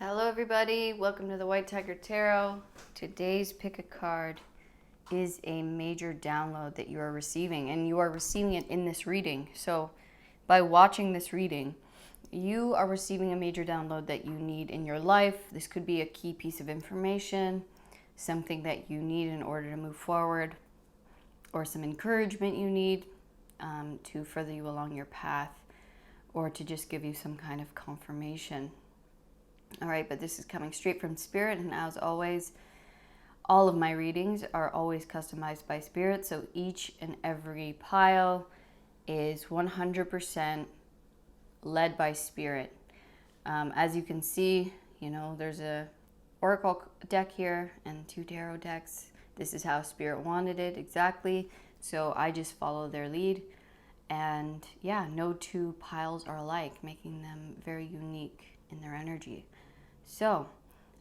Hello everybody, welcome to the White Tiger Tarot. Today's pick a card is a major download that you are receiving, and you are receiving it in this reading. So by watching this reading, you are receiving a major download that you need in your life. This could be a key piece of information, something that you need in order to move forward, or some encouragement you need to further you along your path, or to just give you some kind of confirmation. All right, but this is coming straight from Spirit, and as always, all of my readings are always customized by Spirit, so each and every pile is 100% led by Spirit. As you can see, there's a oracle deck here and 2 tarot decks. This is how Spirit wanted it exactly, so I just follow their lead. And yeah, no 2 piles are alike, making them very unique in their energy. So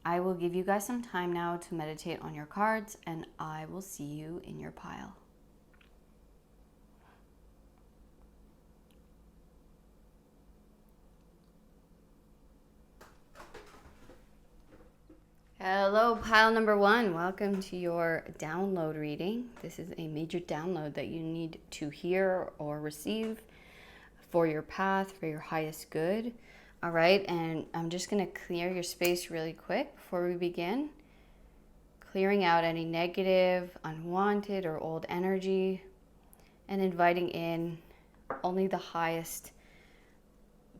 I will give you guys some time now to meditate on your cards, and I will see you in your pile. Hello, pile number 1. Welcome to your download reading. This is a major download that you need to hear or receive for your path, for your highest good. All right, and I'm just going to clear your space really quick before we begin. Clearing out any negative, unwanted, or old energy, and inviting in only the highest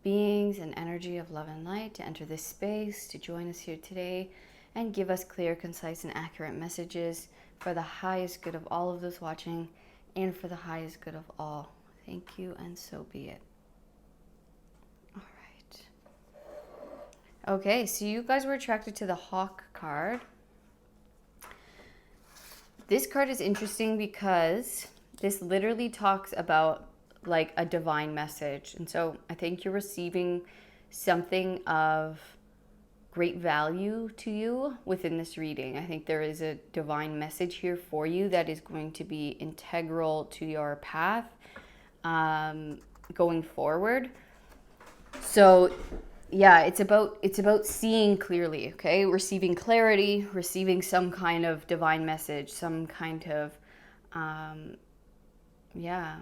beings and energy of love and light to enter this space, to join us here today, and give us clear, concise, and accurate messages for the highest good of all of those watching and for the highest good of all. Thank you, and so be it. Okay, so you guys were attracted to the Hawk card. This card is interesting because this literally talks about like a divine message. And so I think you're receiving something of great value to you within this reading. I think there is a divine message here for you that is going to be integral to your path going forward. So yeah, it's about seeing clearly, okay? Receiving clarity, receiving some kind of divine message, some kind of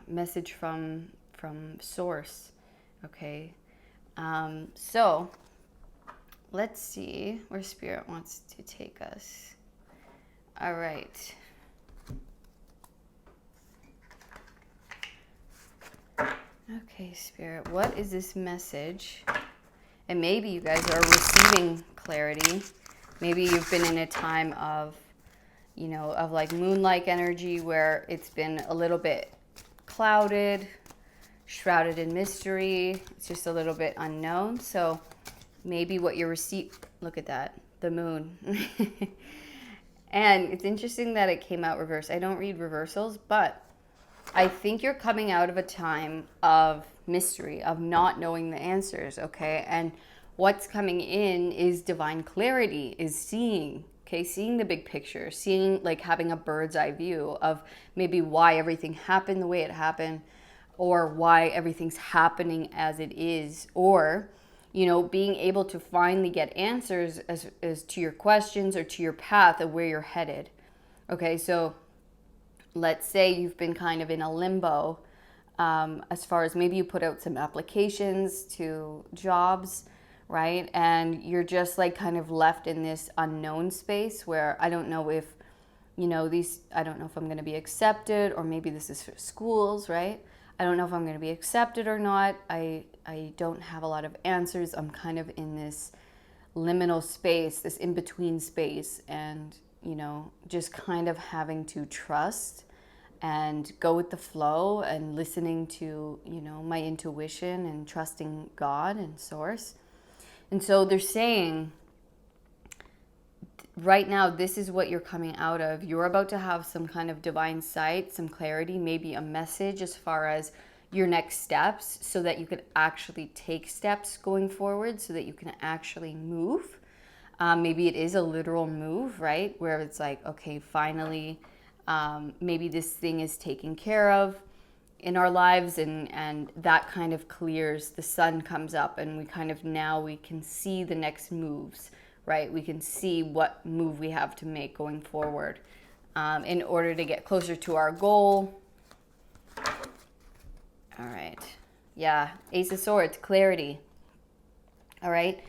message from source, okay? So let's see where Spirit wants to take us. All right. Okay, Spirit, what is this message? And maybe you guys are receiving clarity. Maybe you've been in a time of, of like moon-like energy where it's been a little bit clouded, shrouded in mystery. It's just a little bit unknown. So maybe what you're look at that, the moon. And it's interesting that it came out reversed. I don't read reversals, but I think you're coming out of a time of mystery, of not knowing the answers, okay? And what's coming in is divine clarity, is seeing, okay? Seeing the big picture, seeing, like, having a bird's eye view of maybe why everything happened the way it happened, or why everything's happening as it is, or, being able to finally get answers as to your questions or to your path of where you're headed, okay? So let's say you've been kind of in a limbo as far as maybe you put out some applications to jobs, right? And you're just like kind of left in this unknown space where I don't know if, I don't know if I'm going to be accepted, or maybe this is for schools, right? I don't know if I'm going to be accepted or not. I don't have a lot of answers. I'm kind of in this liminal space, this in-between space, and, just kind of having to trust and go with the flow and listening to, my intuition and trusting God and source. And so they're saying right now, this is what you're coming out of. You're about to have some kind of divine sight, some clarity, maybe a message as far as your next steps, so that you could actually take steps going forward, so that you can actually move. Maybe it is a literal move, right? Where it's like, okay, finally, maybe this thing is taken care of. in our lives, and that kind of clears, the sun comes up, and we kind of, now we can see the next moves, right? We can see what move we have to make going forward in order to get closer to our goal. All right. Yeah, Ace of Swords, clarity. All right.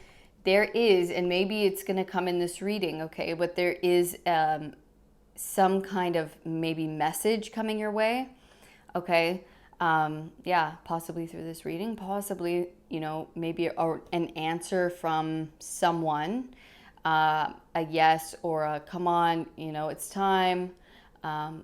There is, and maybe it's going to come in this reading, okay, but there is some kind of maybe message coming your way, okay? Yeah, possibly through this reading, possibly, you know, maybe an answer from someone, a yes or a come on, you know, it's time,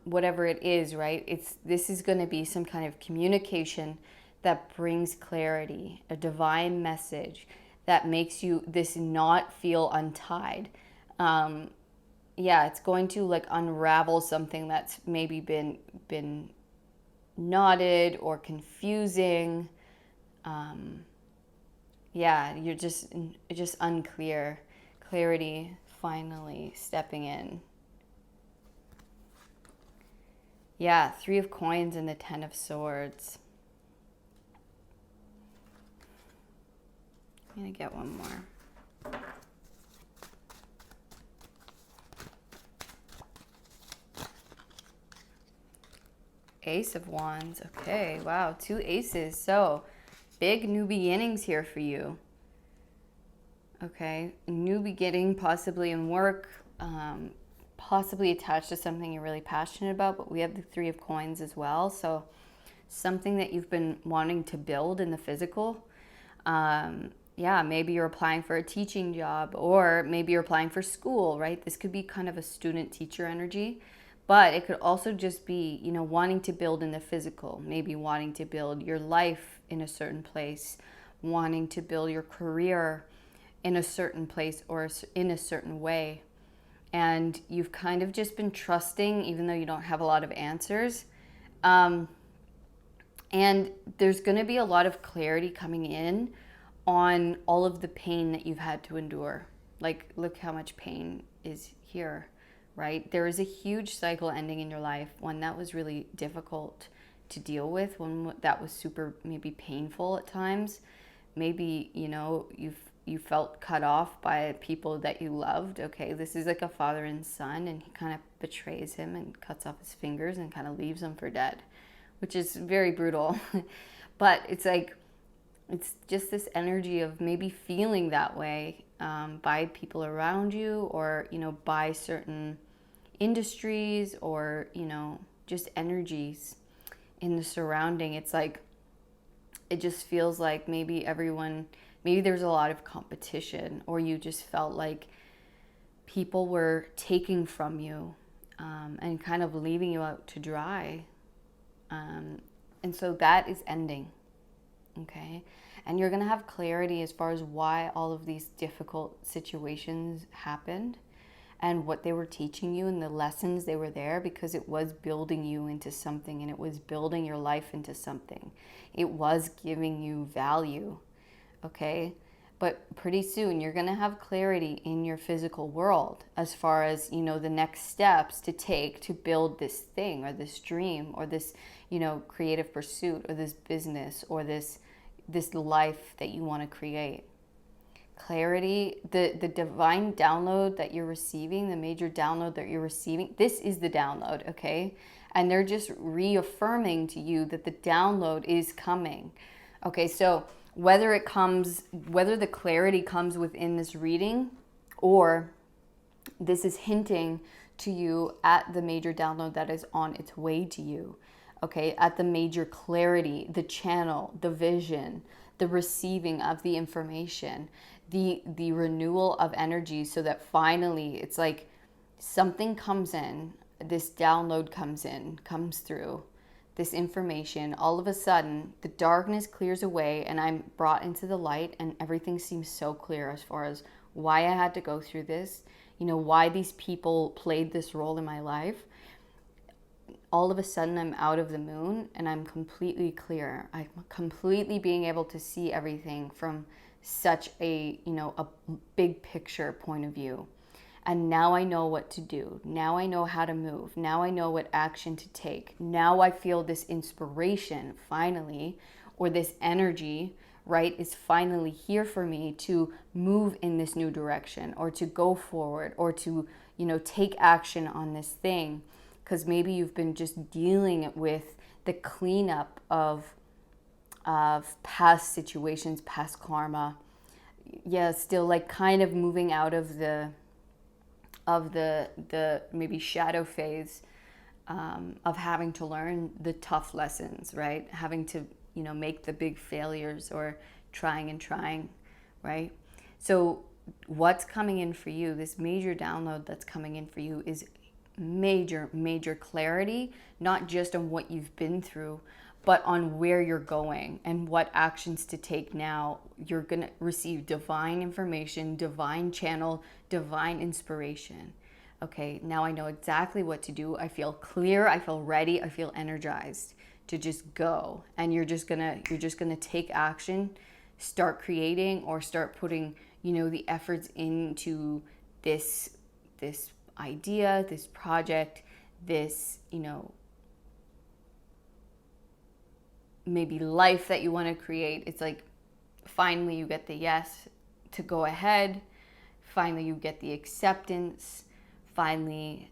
whatever it is, right? This is going to be some kind of communication that brings clarity, a divine message that makes you this not feel untied. Yeah, it's going to like unravel something that's maybe been knotted or confusing. Yeah, you're just unclear. Clarity finally stepping in. Yeah, 3 of Coins and the 10 of Swords. I'm gonna get one more. Ace of Wands. Okay, wow, 2 aces. So, big new beginnings here for you. Okay, new beginning, possibly in work, possibly attached to something you're really passionate about, but we have the 3 of Coins as well. So, something that you've been wanting to build in the physical. Yeah, maybe you're applying for a teaching job, or maybe you're applying for school, right? This could be kind of a student-teacher energy, but it could also just be, you know, wanting to build in the physical, maybe wanting to build your life in a certain place, wanting to build your career in a certain place or in a certain way. And you've kind of just been trusting, even though you don't have a lot of answers. And there's going to be a lot of clarity coming in on all of the pain that you've had to endure. Like, look how much pain is here, right? There is a huge cycle ending in your life, one that was really difficult to deal with, one that was super maybe painful at times. Maybe, you know, you felt cut off by people that you loved. Okay, this is like a father and son, and he kind of betrays him and cuts off his fingers and kind of leaves him for dead, which is very brutal. But it's like, it's just this energy of maybe feeling that way by people around you, or, you know, by certain industries, or, you know, just energies in the surrounding. It's like, it just feels like maybe there's a lot of competition, or you just felt like people were taking from you and kind of leaving you out to dry. And so that is ending. Okay, and you're going to have clarity as far as why all of these difficult situations happened and what they were teaching you and the lessons they were there, because it was building you into something, and it was building your life into something. It was giving you value, okay? But pretty soon you're going to have clarity in your physical world as far as, you know, the next steps to take to build this thing or this dream or this, you know, creative pursuit or this business or this life that you want to create. Clarity, the divine download that you're receiving, the major download that you're receiving, this is the download, okay? And they're just reaffirming to you that the download is coming. Okay, so whether the clarity comes within this reading, or this is hinting to you at the major download that is on its way to you, okay, at the major clarity, the channel, the vision, the receiving of the information, the renewal of energy, so that finally it's like something comes in, this download comes through, this information, all of a sudden the darkness clears away and I'm brought into the light, and everything seems so clear as far as why I had to go through this, you know, why these people played this role in my life. All of a sudden I'm out of the moon and I'm completely clear. I'm completely being able to see everything from such a, you know, a big picture point of view. And now I know what to do. Now I know how to move. Now I know what action to take. Now I feel this inspiration finally, or this energy, right, is finally here for me to move in this new direction, or to go forward, or to, take action on this thing. Because maybe you've been just dealing with the cleanup of past situations, past karma. Yeah, still like kind of moving out of the maybe shadow phase, of having to learn the tough lessons, right? Having to, make the big failures, or trying, right? So what's coming in for you, this major download that's coming in for you, is major clarity, not just on what you've been through, but on where you're going and what actions to take now. You're going to receive divine information, divine channel, divine inspiration. Okay, now I know exactly what to do. I feel clear, I feel ready, I feel energized to just go. And you're just going to take action, start creating, or start putting, the efforts into this idea, this project, this, maybe life that you want to create. It's like finally you get the yes to go ahead. Finally you get the acceptance. Finally,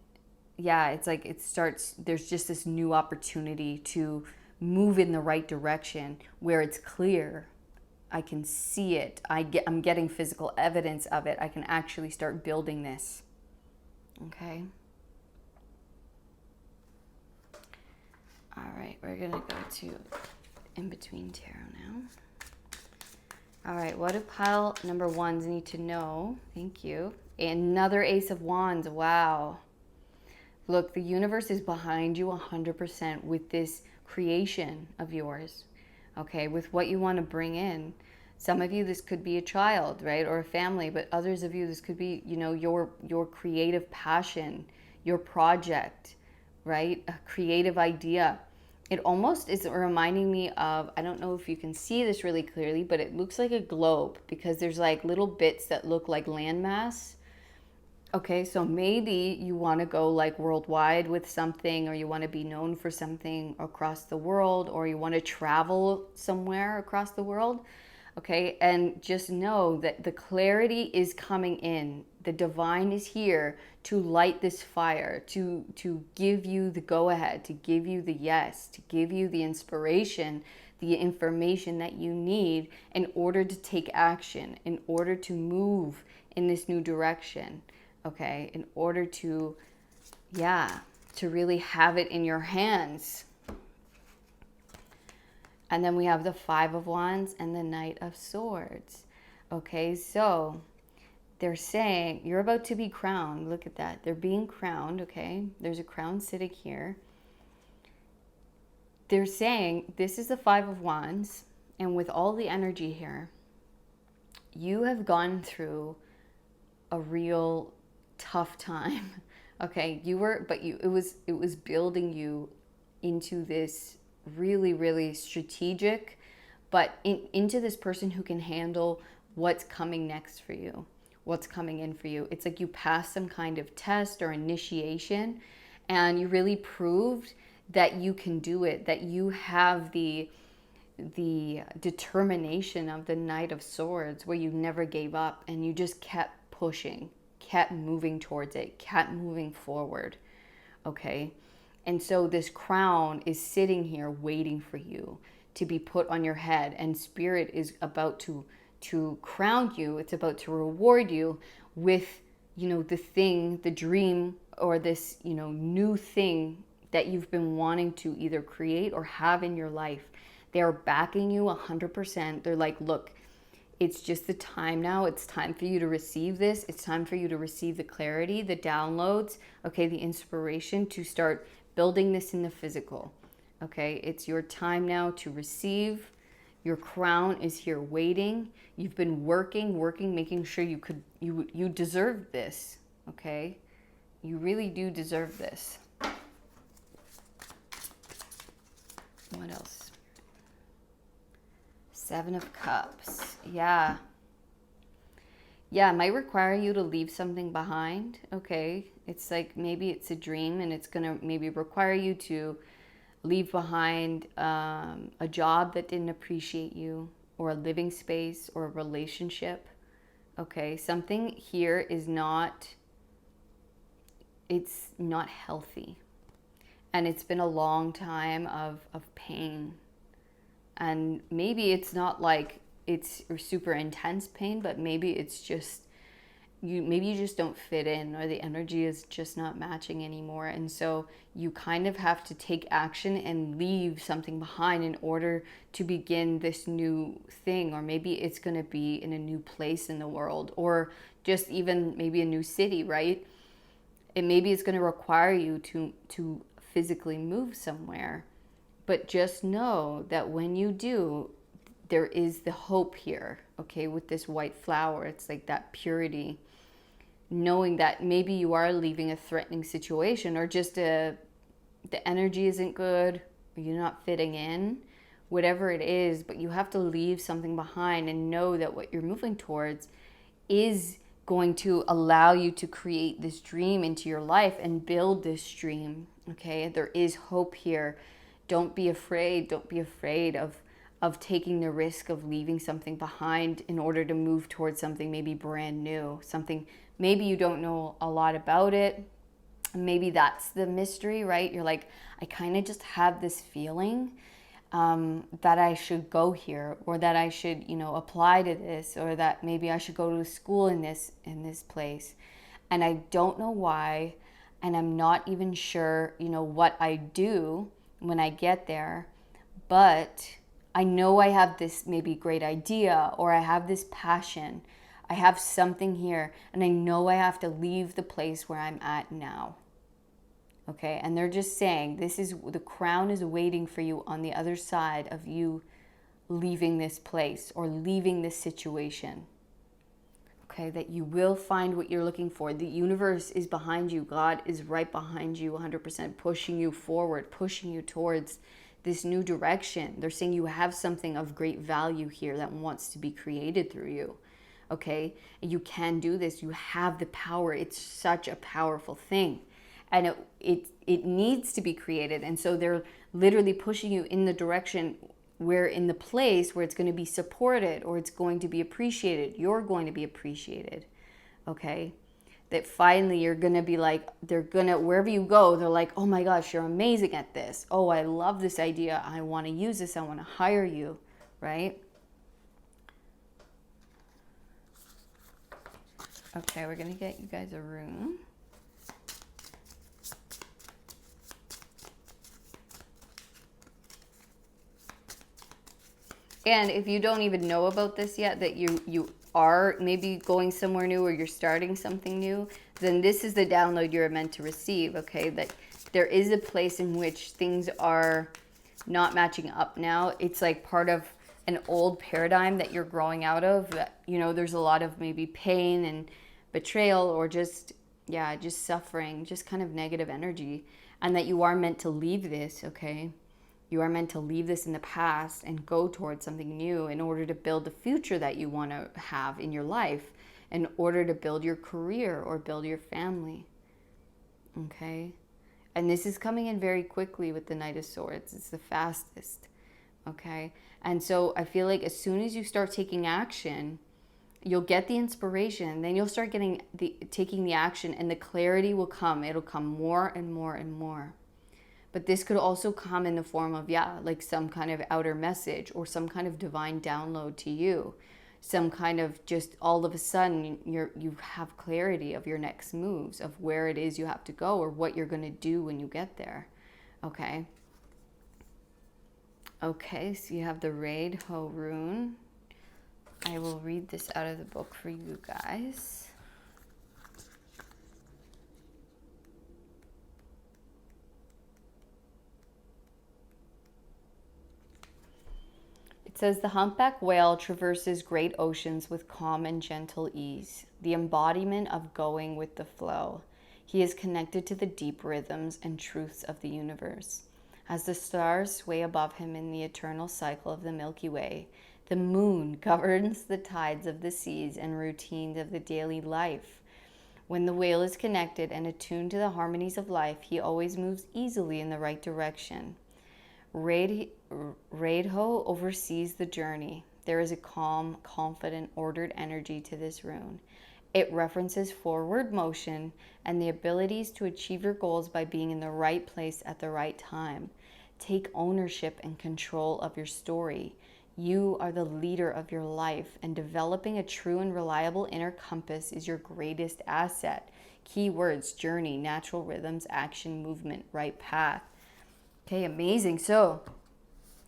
yeah, it's like it starts, there's just this new opportunity to move in the right direction where it's clear. I can see it. I'm getting physical evidence of it. I can actually start building this. Okay. All right, we're going to go to In Between Tarot now. All right, what do pile number ones need to know? Thank you. Another Ace of Wands. Wow. Look, the universe is behind you 100% with this creation of yours. Okay, with what you want to bring in. Some of you, this could be a child, right, or a family, but others of you, this could be, your creative passion, your project, right, a creative idea. It almost is reminding me of, I don't know if you can see this really clearly, but it looks like a globe because there's like little bits that look like landmass. Okay, so maybe you want to go like worldwide with something, or you want to be known for something across the world, or you want to travel somewhere across the world. Okay, and just know that the clarity is coming in. The divine is here to light this fire, to give you the go-ahead, to give you the yes, to give you the inspiration, the information that you need in order to take action, in order to move in this new direction. Okay, in order to, to really have it in your hands. And then we have the Five of Wands and the Knight of Swords. Okay, so they're saying you're about to be crowned. Look at that. They're being crowned, okay? There's a crown sitting here. They're saying this is the Five of Wands, and with all the energy here, you have gone through a real tough time. Okay, it was building you into this really strategic, but into this person who can handle what's coming next for you, what's coming in for you. It's like you passed some kind of test or initiation, and you really proved that you can do it, that you have the determination of the Knight of Swords, where you never gave up and you just kept pushing, kept moving towards it, kept moving forward. Okay. And so this crown is sitting here waiting for you to be put on your head, and Spirit is about to crown you. It's about to reward you with, the thing, the dream, or this, new thing that you've been wanting to either create or have in your life. They're backing you 100%. They're like, look, it's just the time now. It's time for you to receive this. It's time for you to receive the clarity, the downloads, okay, the inspiration to start building this in the physical. Okay, it's your time now to receive. Your crown is here waiting. You've been working, making sure you deserve this. Okay, you really do deserve this. What else? Seven of Cups. Yeah. Yeah, it might require you to leave something behind. Okay. It's like maybe it's a dream and it's going to maybe require you to leave behind a job that didn't appreciate you, or a living space, or a relationship. Okay. Something here is not, it's not healthy. And it's been a long time of pain. And maybe it's not like it's super intense pain, but maybe it's just maybe you just don't fit in, or the energy is just not matching anymore. And so you kind of have to take action and leave something behind in order to begin this new thing. Or maybe it's going to be in a new place in the world, or just even maybe a new city, right? And maybe it's going to require you to physically move somewhere. But just know that when you do, there is the hope here, okay, with this white flower. It's like that purity, knowing that maybe you are leaving a threatening situation, or just the energy isn't good, or you're not fitting in, whatever it is, but you have to leave something behind and know that what you're moving towards is going to allow you to create this dream into your life and build this dream, okay? There is hope here. Don't be afraid. Don't be afraid of taking the risk of leaving something behind in order to move towards something maybe brand new, something maybe you don't know a lot about it. Maybe that's the mystery, right? You're like, I kind of just have this feeling that I should go here, or that I should, apply to this, or that maybe I should go to school in this place. And I don't know why, and I'm not even sure, what I do when I get there, but I know I have this maybe great idea, or I have this passion. I have something here, and I know I have to leave the place where I'm at now. Okay, and they're just saying the crown is waiting for you on the other side of you leaving this place or leaving this situation. Okay, that you will find what you're looking for. The universe is behind you. God is right behind you 100%, pushing you forward, pushing you towards this new direction. They're saying you have something of great value here that wants to be created through you. Okay, and you can do this. You have the power. It's such a powerful thing. And it needs to be created. And so they're literally pushing you in the direction where, in the place where it's going to be supported, or it's going to be appreciated. You're going to be appreciated. Okay? That finally you're going to be like, wherever you go, they're like, oh my gosh, you're amazing at this. Oh, I love this idea. I want to use this. I want to hire you. Right? Okay, we're going to get you guys a room. And if you don't even know about this yet, that you are maybe going somewhere new, or you're starting something new, then this is the download you're meant to receive, okay? That there is a place in which things are not matching up now. It's like part of an old paradigm that you're growing out of. That, there's a lot of maybe pain and betrayal, or just suffering, just kind of negative energy. And that you are meant to leave this, okay? You are meant to leave this in the past and go towards something new in order to build the future that you want to have in your life, in order to build your career or build your family. Okay? And this is coming in very quickly with the Knight of Swords. It's the fastest. Okay? And so I feel like as soon as you start taking action, you'll get the inspiration. Then you'll start taking the action, and the clarity will come. It'll come more and more and more. But this could also come in the form of, like some kind of outer message, or some kind of divine download to you. Some kind of just all of a sudden you have clarity of your next moves, of where it is you have to go, or what you're going to do when you get there. Okay? Okay, so you have the Raid Ho rune. I will read this out of the book for you guys. It says, the humpback whale traverses great oceans with calm and gentle ease, the embodiment of going with the flow. He is connected to the deep rhythms and truths of the universe. As the stars sway above him in the eternal cycle of the Milky Way, The moon governs the tides of the seas and routines of the daily life. When the whale is connected and attuned to the harmonies of life, he always moves easily in the right direction. Radho oversees the journey. There is a calm, confident, ordered energy to this rune. It references forward motion and the abilities to achieve your goals by being in the right place at the right time. Take ownership and control of your story. You are the leader of your life, and developing a true and reliable inner compass is your greatest asset. Keywords: journey, natural rhythms, action, movement, right path. Okay, amazing. So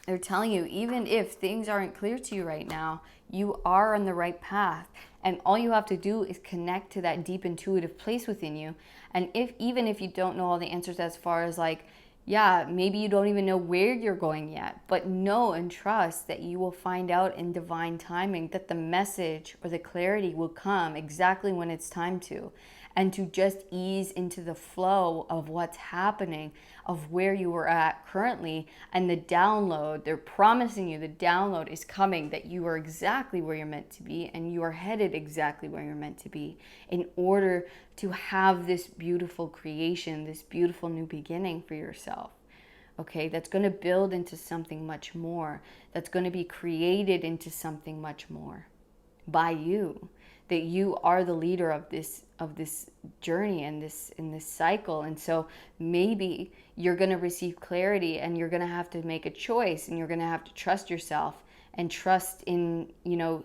they're telling you, even if things aren't clear to you right now, you are on the right path. And all you have to do is connect to that deep intuitive place within you. And even if you don't know all the answers, as far as like, yeah, maybe you don't even know where you're going yet, but know and trust that you will find out in divine timing, that the message or the clarity will come exactly when it's time to. And to just ease into the flow of what's happening, of where you are at currently, and the download. They're promising you the download is coming, that you are exactly where you're meant to be, and you are headed exactly where you're meant to be, in order to have this beautiful creation, this beautiful new beginning for yourself. Okay, that's going to build into something much more. That's going to be created into something much more by you. That you are the leader of this journey and in this cycle. And so maybe you're going to receive clarity, and you're going to have to make a choice, and you're going to have to trust yourself and trust in, you know,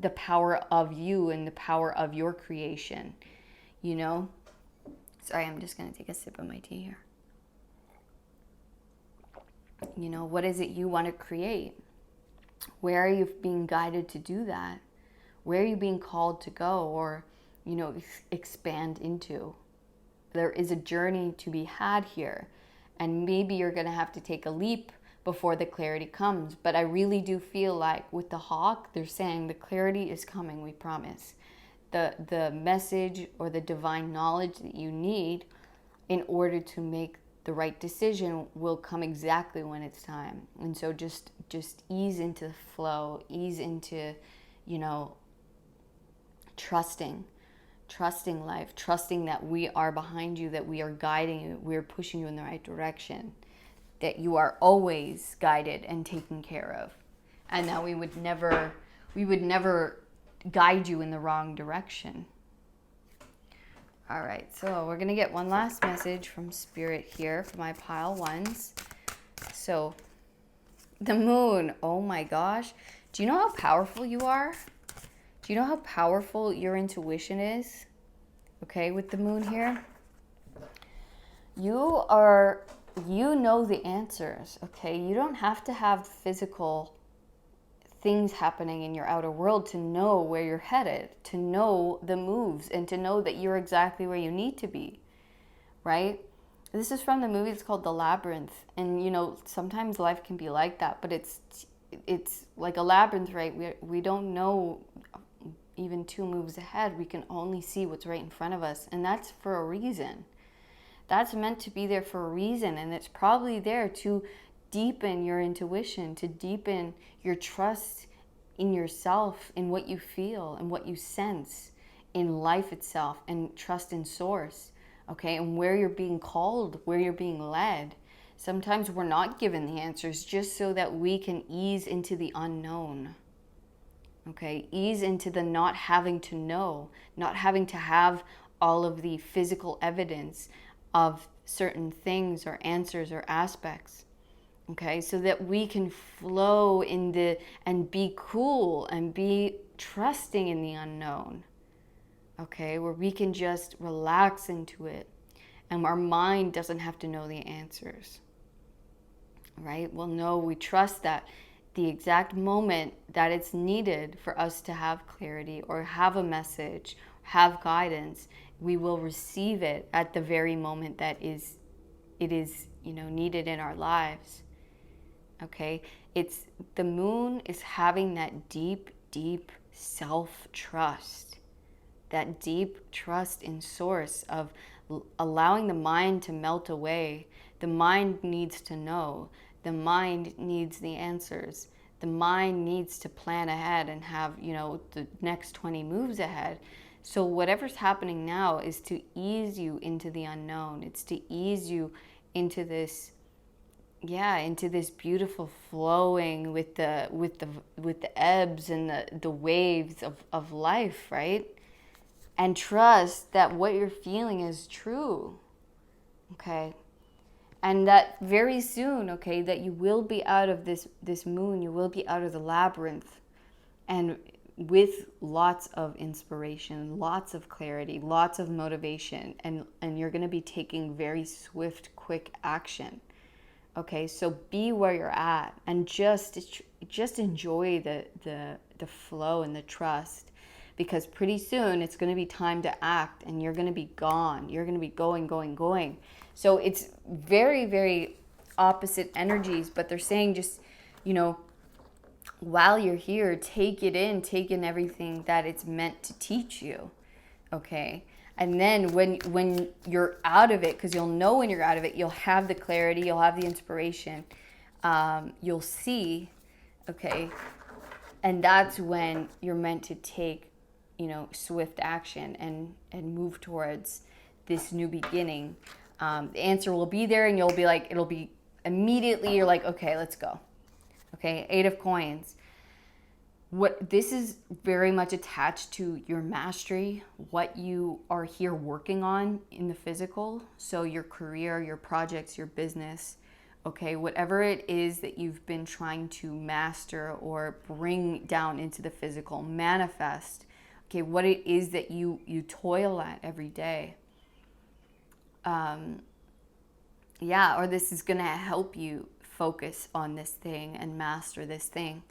the power of you and the power of your creation. You know, sorry, I'm just going to take a sip of my tea here. You know, what is it you want to create? Where are you being guided to do that? Where are you being called to go, or, you know, expand into? There is a journey to be had here, and maybe you're going to have to take a leap before the clarity comes. But I really do feel like with the hawk, they're saying the clarity is coming, we promise. The message or the divine knowledge that you need in order to make the right decision will come exactly when it's time. And so just ease into the flow, ease into, you know, trusting life, trusting that we are behind you, that we are guiding you, we're pushing you in the right direction, that you are always guided and taken care of, and that we would never guide you in the wrong direction. All right, so we're gonna get one last message from Spirit here for my pile ones. So the moon, oh my gosh, do you know how powerful you are? Do you know how powerful your intuition is? Okay, with the moon here. You know the answers, okay? You don't have to have physical things happening in your outer world to know where you're headed, to know the moves, and to know that you're exactly where you need to be, right? This is from the movie, it's called The Labyrinth. And, you know, sometimes life can be like that, but it's like a labyrinth, right? We don't know even 2 moves ahead. We can only see what's right in front of us, and that's for a reason. That's meant to be there for a reason, and it's probably there to deepen your intuition, to deepen your trust in yourself, in what you feel and what you sense in life itself, and trust in source, okay? And where you're being called, where you're being led. Sometimes we're not given the answers just so that we can ease into the unknown. Okay, ease into the not having to know, not having to have all of the physical evidence of certain things or answers or aspects. Okay, so that we can flow in and be cool and be trusting in the unknown. Okay, where we can just relax into it, and our mind doesn't have to know the answers. Right? Well, no, we trust that the exact moment that it's needed for us to have clarity or have a message, have guidance, we will receive it at the very moment that it is, you know, needed in our lives. Okay? It's the moon is having that deep, deep self-trust. That deep trust in source of allowing the mind to melt away. The mind needs to know. The mind needs the answers. The mind needs to plan ahead and have, the next 20 moves ahead. So whatever's happening now is to ease you into the unknown. It's to ease you into this, into this beautiful flowing with the ebbs and the waves of life, right? And trust that what you're feeling is true. Okay? And that very soon, okay, that you will be out of this moon, you will be out of the labyrinth, and with lots of inspiration, lots of clarity, lots of motivation, and you're going to be taking very swift, quick action. Okay, so be where you're at and just enjoy the flow and the trust, because pretty soon it's going to be time to act, and you're going to be gone. You're going to be going. So it's very, very opposite energies, but they're saying just, while you're here, take in everything that it's meant to teach you, okay? And then when you're out of it, because you'll know when you're out of it, you'll have the clarity, you'll have the inspiration, you'll see, okay? And that's when you're meant to take, swift action and move towards this new beginning. The answer will be there, and you'll be like, it'll be immediately, you're like, okay, let's go. Okay, 8 of Coins. What this is very much attached to your mastery, what you are here working on in the physical. So your career, your projects, your business, okay, whatever it is that you've been trying to master or bring down into the physical, manifest, okay, what it is that you toil at every day. Or this is going to help you focus on this thing and master this thing.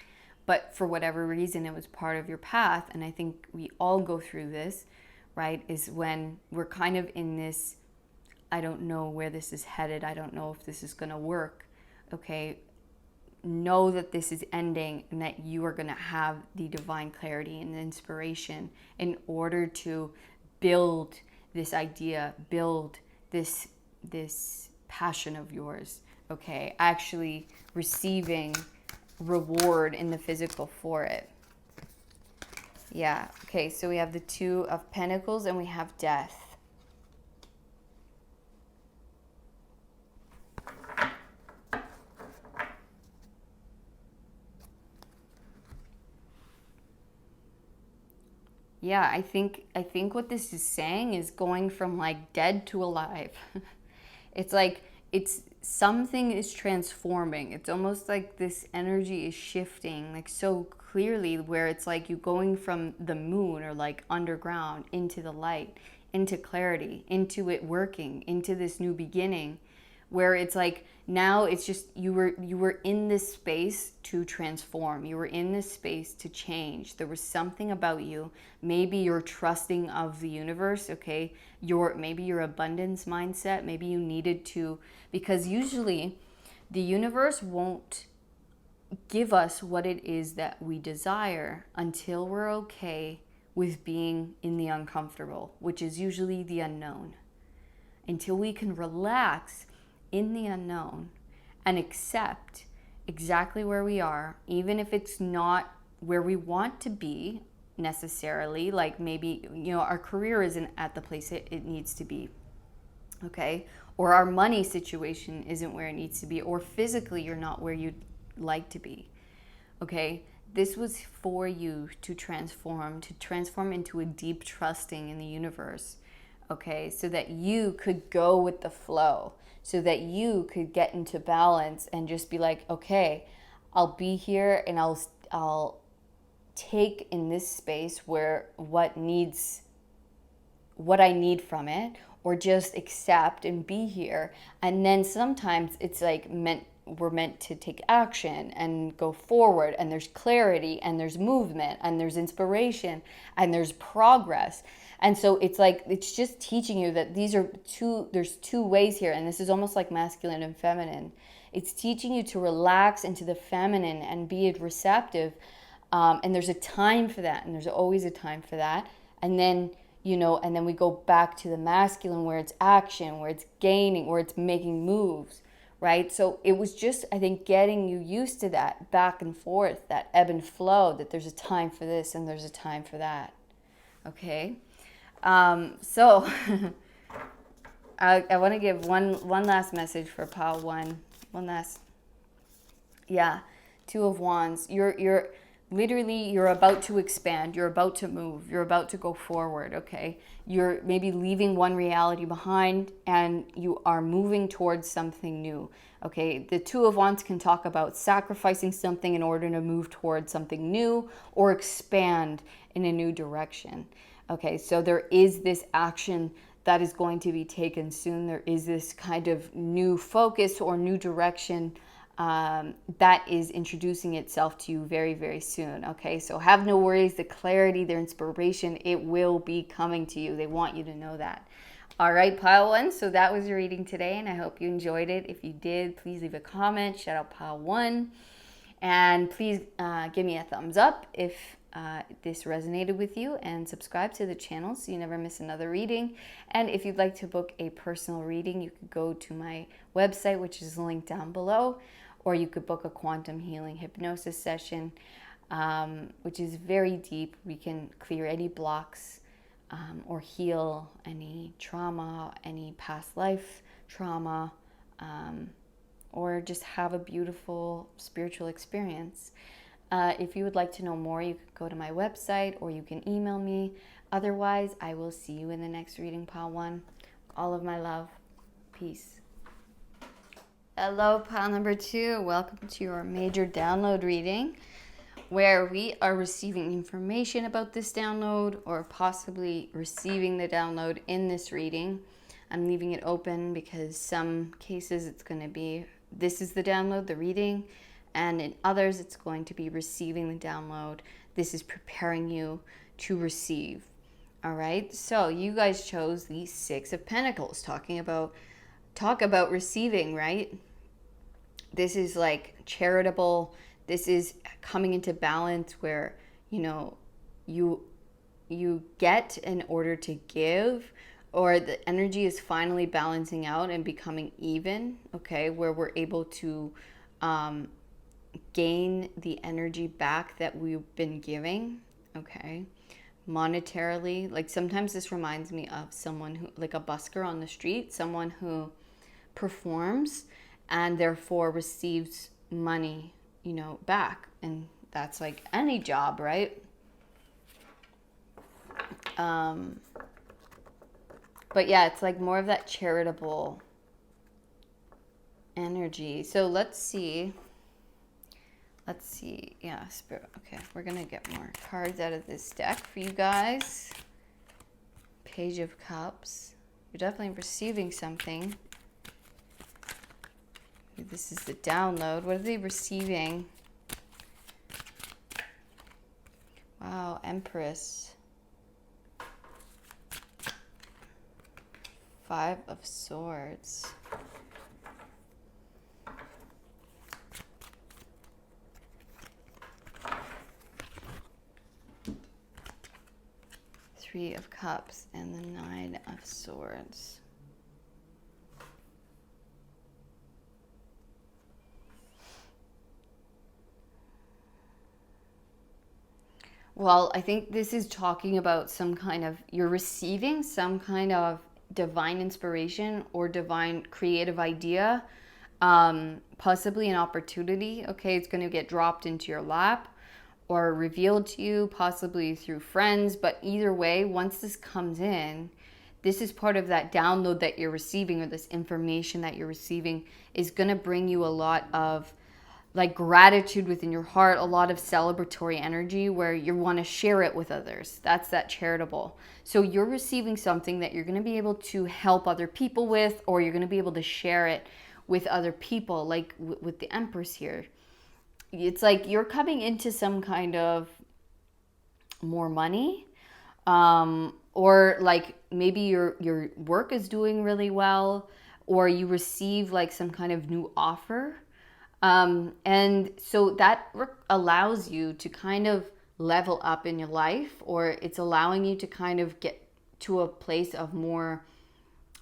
But for whatever reason, it was part of your path. And I think we all go through this, right? Is when we're kind of in this, I don't know where this is headed. I don't know if this is going to work. Okay. Know that this is ending, and that you are going to have the divine clarity and the inspiration in order to build this idea, build this passion of yours. Okay. Actually receiving reward in the physical for it. Yeah. Okay, so we have the 2 of Pentacles and we have Death. Yeah, I think what this is saying is going from like dead to alive. It's like something is transforming. It's almost like this energy is shifting, like so clearly, where it's like you going from the moon or like underground into the light, into clarity, into it working, into this new beginning, where it's like now it's just you were in this space to transform. You were in this space to change. There was something about you. Maybe you're trusting of the universe, okay? Maybe your abundance mindset, maybe you needed to, because usually the universe won't give us what it is that we desire until we're okay with being in the uncomfortable, which is usually the unknown. Until we can relax in the unknown and accept exactly where we are, even if it's not where we want to be necessarily, like maybe, our career isn't at the place it needs to be, okay? Or our money situation isn't where it needs to be, or physically you're not where you'd like to be, okay? This was for you to transform into a deep trusting in the universe, okay? So that you could go with the flow, so that you could get into balance and just be like, okay, I'll be here and I'll take in this space where what I need from it, or just accept and be here. And then sometimes it's like we're meant to take action and go forward, and there's clarity and there's movement and there's inspiration and there's progress. And so it's like, it's just teaching you that there's 2 ways here. And this is almost like masculine and feminine. It's teaching you to relax into the feminine and be receptive. And there's a time for that. And there's always a time for that. And then, and then we go back to the masculine, where it's action, where it's gaining, where it's making moves, right? So it was just, I think, getting you used to that back and forth, that ebb and flow, that there's a time for this and there's a time for that. Okay. So I want to give one last message for pile one. One last, yeah, Two of Wands. You're literally, you're about to expand. You're about to move. You're about to go forward, okay? You're maybe leaving one reality behind and you are moving towards something new, okay? The Two of Wands can talk about sacrificing something in order to move towards something new or expand in a new direction, okay? So there is this action that is going to be taken soon. There is this kind of new focus or new direction that is introducing itself to you very, very soon. Okay, so have no worries. The clarity, their inspiration, it will be coming to you. They want you to know that. All right, pile one. So that was your reading today, and I hope you enjoyed it. If you did, please leave a comment. Shout out pile one. And please give me a thumbs up if this resonated with you, and subscribe to the channel so you never miss another reading. And if you'd like to book a personal reading, you could go to my website, which is linked down below, or you could book a quantum healing hypnosis session, which is very deep. We can clear any blocks or heal any trauma, any past life trauma, or just have a beautiful spiritual experience. If you would like to know more, you can go to my website or you can email me. Otherwise, I will see you in the next reading, pile one. All of my love. Peace. Hello, pile number two. Welcome to your major download reading, where we are receiving information about this download or possibly receiving the download in this reading. I'm leaving it open because some cases it's going to be, this is the download, the reading, and in others it's going to be receiving the download. This is preparing you to receive. All right, so you guys chose the Six of Pentacles, talk about receiving, right? This is like charitable. This is coming into balance where, you know, you get in order to give, or the energy is finally balancing out and becoming even, okay, where we're able to gain the energy back that we've been giving, okay, monetarily. Like sometimes this reminds me of someone who, like a busker on the street, someone who performs and therefore receives money, you know, back. And that's like any job, right? But yeah, it's like more of that charitable energy. So let's see. Yeah, Spirit. Okay, we're going to get more cards out of this deck for you guys. Page of Cups. You're definitely receiving something. This is the download. What are they receiving? Wow, Empress. Five of Swords. Three of Cups and the Nine of Swords. Well, I think this is talking about some kind of, you're receiving some kind of divine inspiration or divine creative idea, possibly an opportunity. Okay, it's going to get dropped into your lap or revealed to you, possibly through friends. But either way, once this comes in, this is part of that download that you're receiving, or this information that you're receiving is going to bring you a lot of like gratitude within your heart, a lot of celebratory energy where you want to share it with others. That's that charitable. So you're receiving something that you're going to be able to help other people with, or you're going to be able to share it with other people, like with the Empress here. It's like you're coming into some kind of more money, or like maybe your work is doing really well, or you receive like some kind of new offer. And so that allows you to kind of level up in your life, or it's allowing you to kind of get to a place of more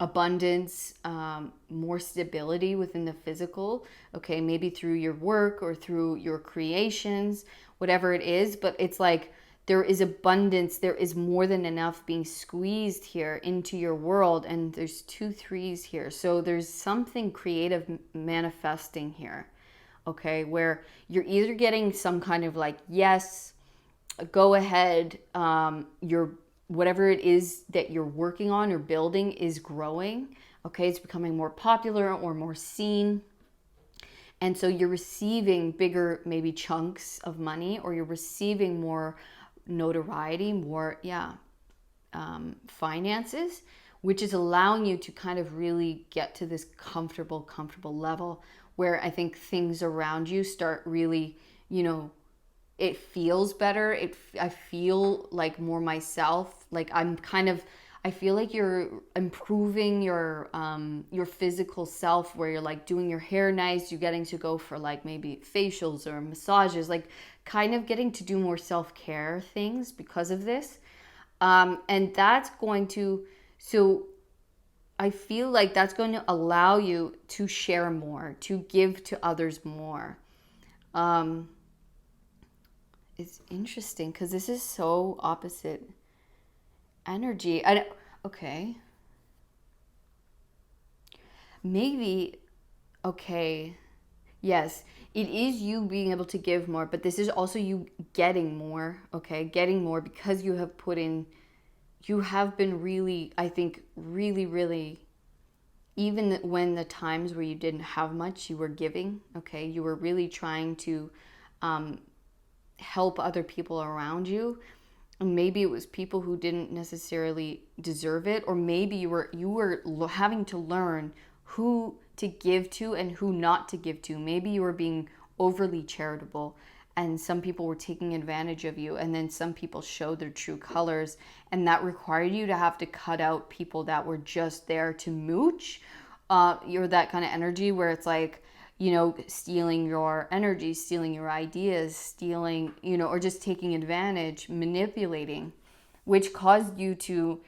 abundance, more stability within the physical, okay, maybe through your work or through your creations, whatever it is. But it's like there is abundance, there is more than enough being squeezed here into your world. And there's 2 3s here, so there's something creative manifesting here, okay, where you're either getting some kind of like, yes, go ahead, you're whatever it is that you're working on or building is growing, okay, it's becoming more popular or more seen. And so you're receiving bigger maybe chunks of money, or you're receiving more notoriety, more finances, which is allowing you to kind of really get to this comfortable level where I think things around you start really, it feels better. I feel like more myself. Like I feel like you're improving your physical self, where you're like doing your hair nice, you're getting to go for like maybe facials or massages, like kind of getting to do more self-care things because of this. And that's going to, so I feel like that's going to allow you to share more, to give to others more. It's interesting because this is so opposite energy. Okay. Maybe, okay. Yes, it is you being able to give more, but this is also you getting more, okay? Getting more because you have put in, you have been really, I think, really, really, even when the times where you didn't have much, you were giving, okay? You were really trying to help other people around you. And maybe it was people who didn't necessarily deserve it, or maybe you were having to learn who to give to and who not to give to. Maybe you were being overly charitable and some people were taking advantage of you, and then some people showed their true colors, and that required you to have to cut out people that were just there to mooch. You're that kind of energy where it's like, stealing your energy, stealing your ideas, stealing, or just taking advantage, manipulating, which caused you to,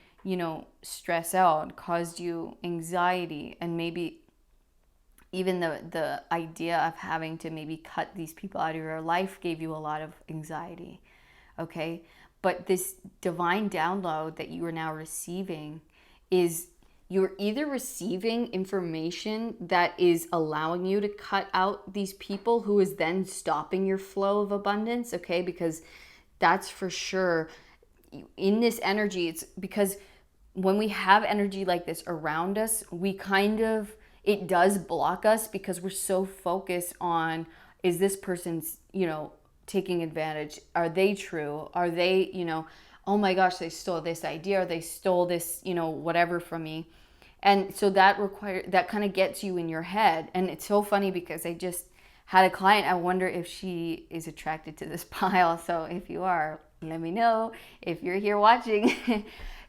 stress out, caused you anxiety, and maybe even the idea of having to maybe cut these people out of your life gave you a lot of anxiety, okay? But this divine download that you are now receiving is, you're either receiving information that is allowing you to cut out these people who is then stopping your flow of abundance, okay? Because that's for sure in this energy. It's because when we have energy like this around us, it does block us because we're so focused on, is this person's, taking advantage? Are they true? Are they, oh my gosh, they stole this idea, or they stole this, whatever from me. And so that kind of gets you in your head. And it's so funny because I just had a client, I wonder if she is attracted to this pile. So if you are, let me know. If you're here watching,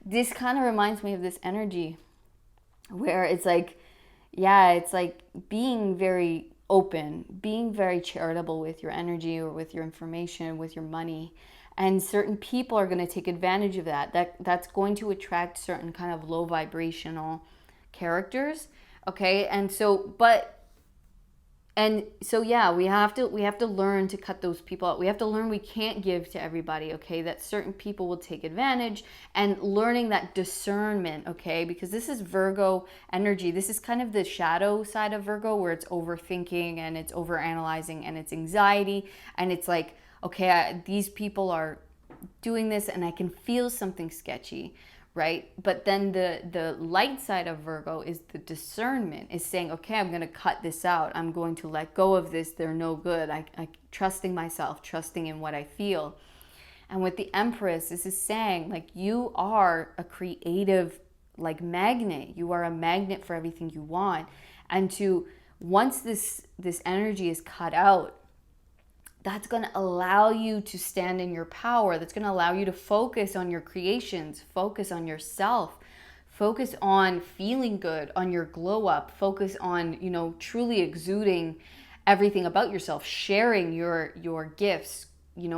this kind of reminds me of this energy where it's like, it's like being very open, being very charitable with your energy or with your information, with your money. And certain people are going to take advantage of that. That's going to attract certain kind of low vibrational characters, okay? We have to learn to cut those people out. We have to learn we can't give to everybody, okay? That certain people will take advantage, and learning that discernment, okay? Because this is Virgo energy. This is kind of the shadow side of Virgo, where it's overthinking and it's overanalyzing and it's anxiety, and it's like, okay, these people are doing this and I can feel something sketchy, right? But then the light side of Virgo is the discernment, is saying, okay, I'm going to cut this out. I'm going to let go of this. They're no good. I trusting myself, trusting in what I feel. And with the Empress, this is saying, like, you are a creative, like, magnet. You are a magnet for everything you want. And once this energy is cut out, that's going to allow you to stand in your power. That's going to allow you to focus on your creations, focus on yourself, focus on feeling good, on your glow up, focus on, truly exuding everything about yourself, sharing your gifts,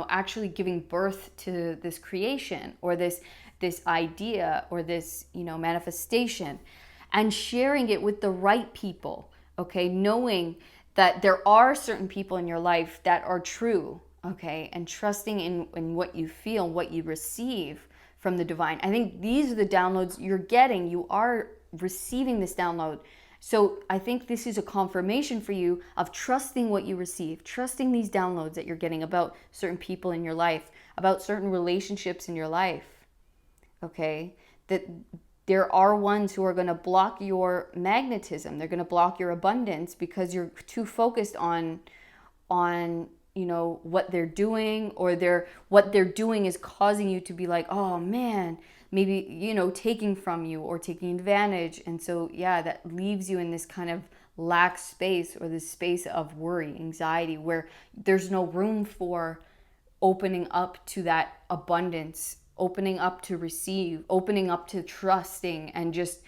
actually giving birth to this creation or this idea or this, manifestation. and sharing it with the right people, okay? Knowing that there are certain people in your life that are true, okay? And trusting in what you feel, what you receive from the divine. I think these are the downloads you're getting. You are receiving this download. So I think this is a confirmation for you of trusting what you receive, trusting these downloads that you're getting about certain people in your life, about certain relationships in your life, okay? That there are ones who are going to block your magnetism. They're going to block your abundance because you're too focused on what they're doing, or what they're doing is causing you to be like, oh man, maybe taking from you or taking advantage. And so that leaves you in this kind of lack space, or this space of worry, anxiety, where there's no room for opening up to that abundance, opening up to receive, opening up to trusting, and just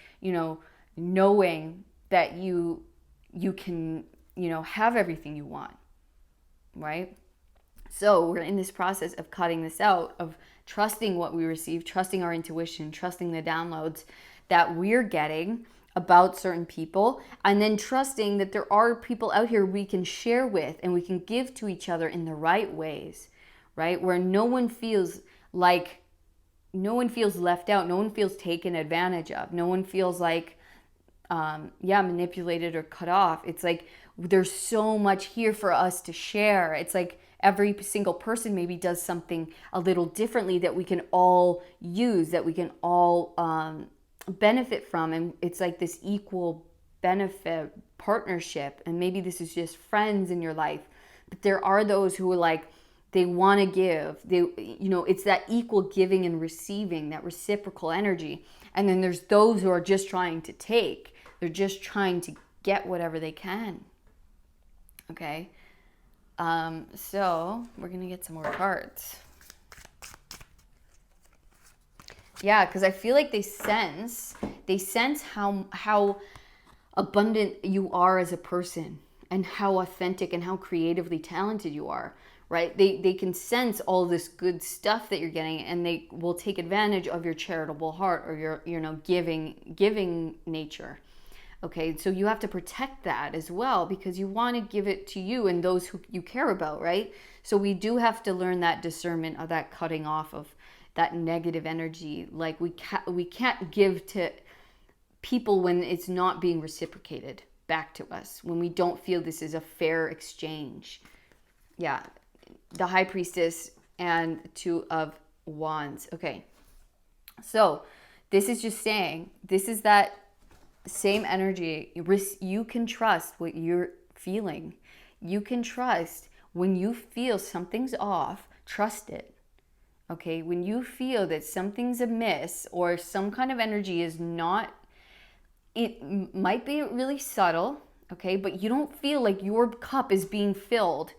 knowing that you can have everything you want, right? So we're in this process of cutting this out, of trusting what we receive, trusting our intuition, trusting the downloads that we're getting about certain people, and then trusting that there are people out here we can share with and we can give to each other in the right ways, right? Where no one feels left out, no one feels taken advantage of, no one feels like manipulated or cut off. It's like there's so much here for us to share. It's like every single person maybe does something a little differently that we can all use, that we can all benefit from. And it's like this equal benefit partnership. And maybe this is just friends in your life, but there are those who are like, they want to give. It's that equal giving and receiving, that reciprocal energy. And then there's those who are just trying to take. They're just trying to get whatever they can. Okay. So we're going to get some more cards. Yeah, because I feel like they sense how abundant you are as a person, and how authentic and how creatively talented you are, right? They can sense all this good stuff that you're getting, and they will take advantage of your charitable heart, or your giving nature. Okay, so you have to protect that as well, because you want to give it to you and those who you care about, right? So we do have to learn that discernment of that cutting off of that negative energy. Like we can't give to people when it's not being reciprocated back to us, when we don't feel this is a fair exchange. Yeah, the High Priestess and Two of Wands. Okay, so this is just saying, this is that same energy. You can trust what you're feeling. You can trust when you feel something's off, trust it. Okay, when you feel that something's amiss, or some kind of energy is not, it might be really subtle, okay, but you don't feel like your cup is being filled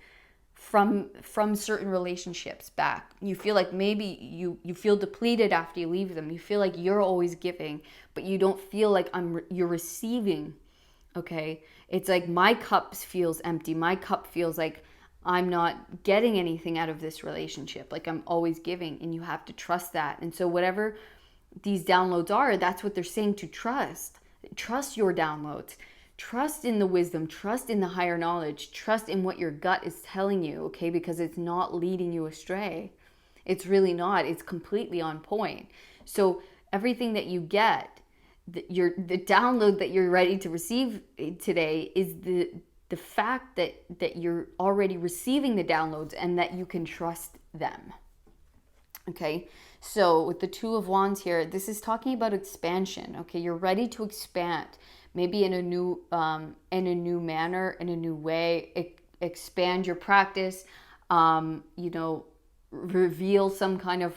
from certain relationships back. You feel like maybe you feel depleted after you leave them. You feel like you're always giving, but you don't feel like you're receiving. Okay, it's like my cup feels empty. My cup feels like I'm not getting anything out of this relationship. Like I'm always giving, and you have to trust that. And so whatever these downloads are, that's what they're saying to trust. Trust your downloads. Trust in the wisdom, trust in the higher knowledge, trust in what your gut is telling you, okay? Because it's not leading you astray. It's really not. It's completely on point. So everything that you get, the download that you're ready to receive today is the fact that you're already receiving the downloads, and that you can trust them. Okay, so with the Two of Wands here, this is talking about expansion. Okay, you're ready to expand. Maybe in a new manner, in a new way, expand your practice, reveal some kind of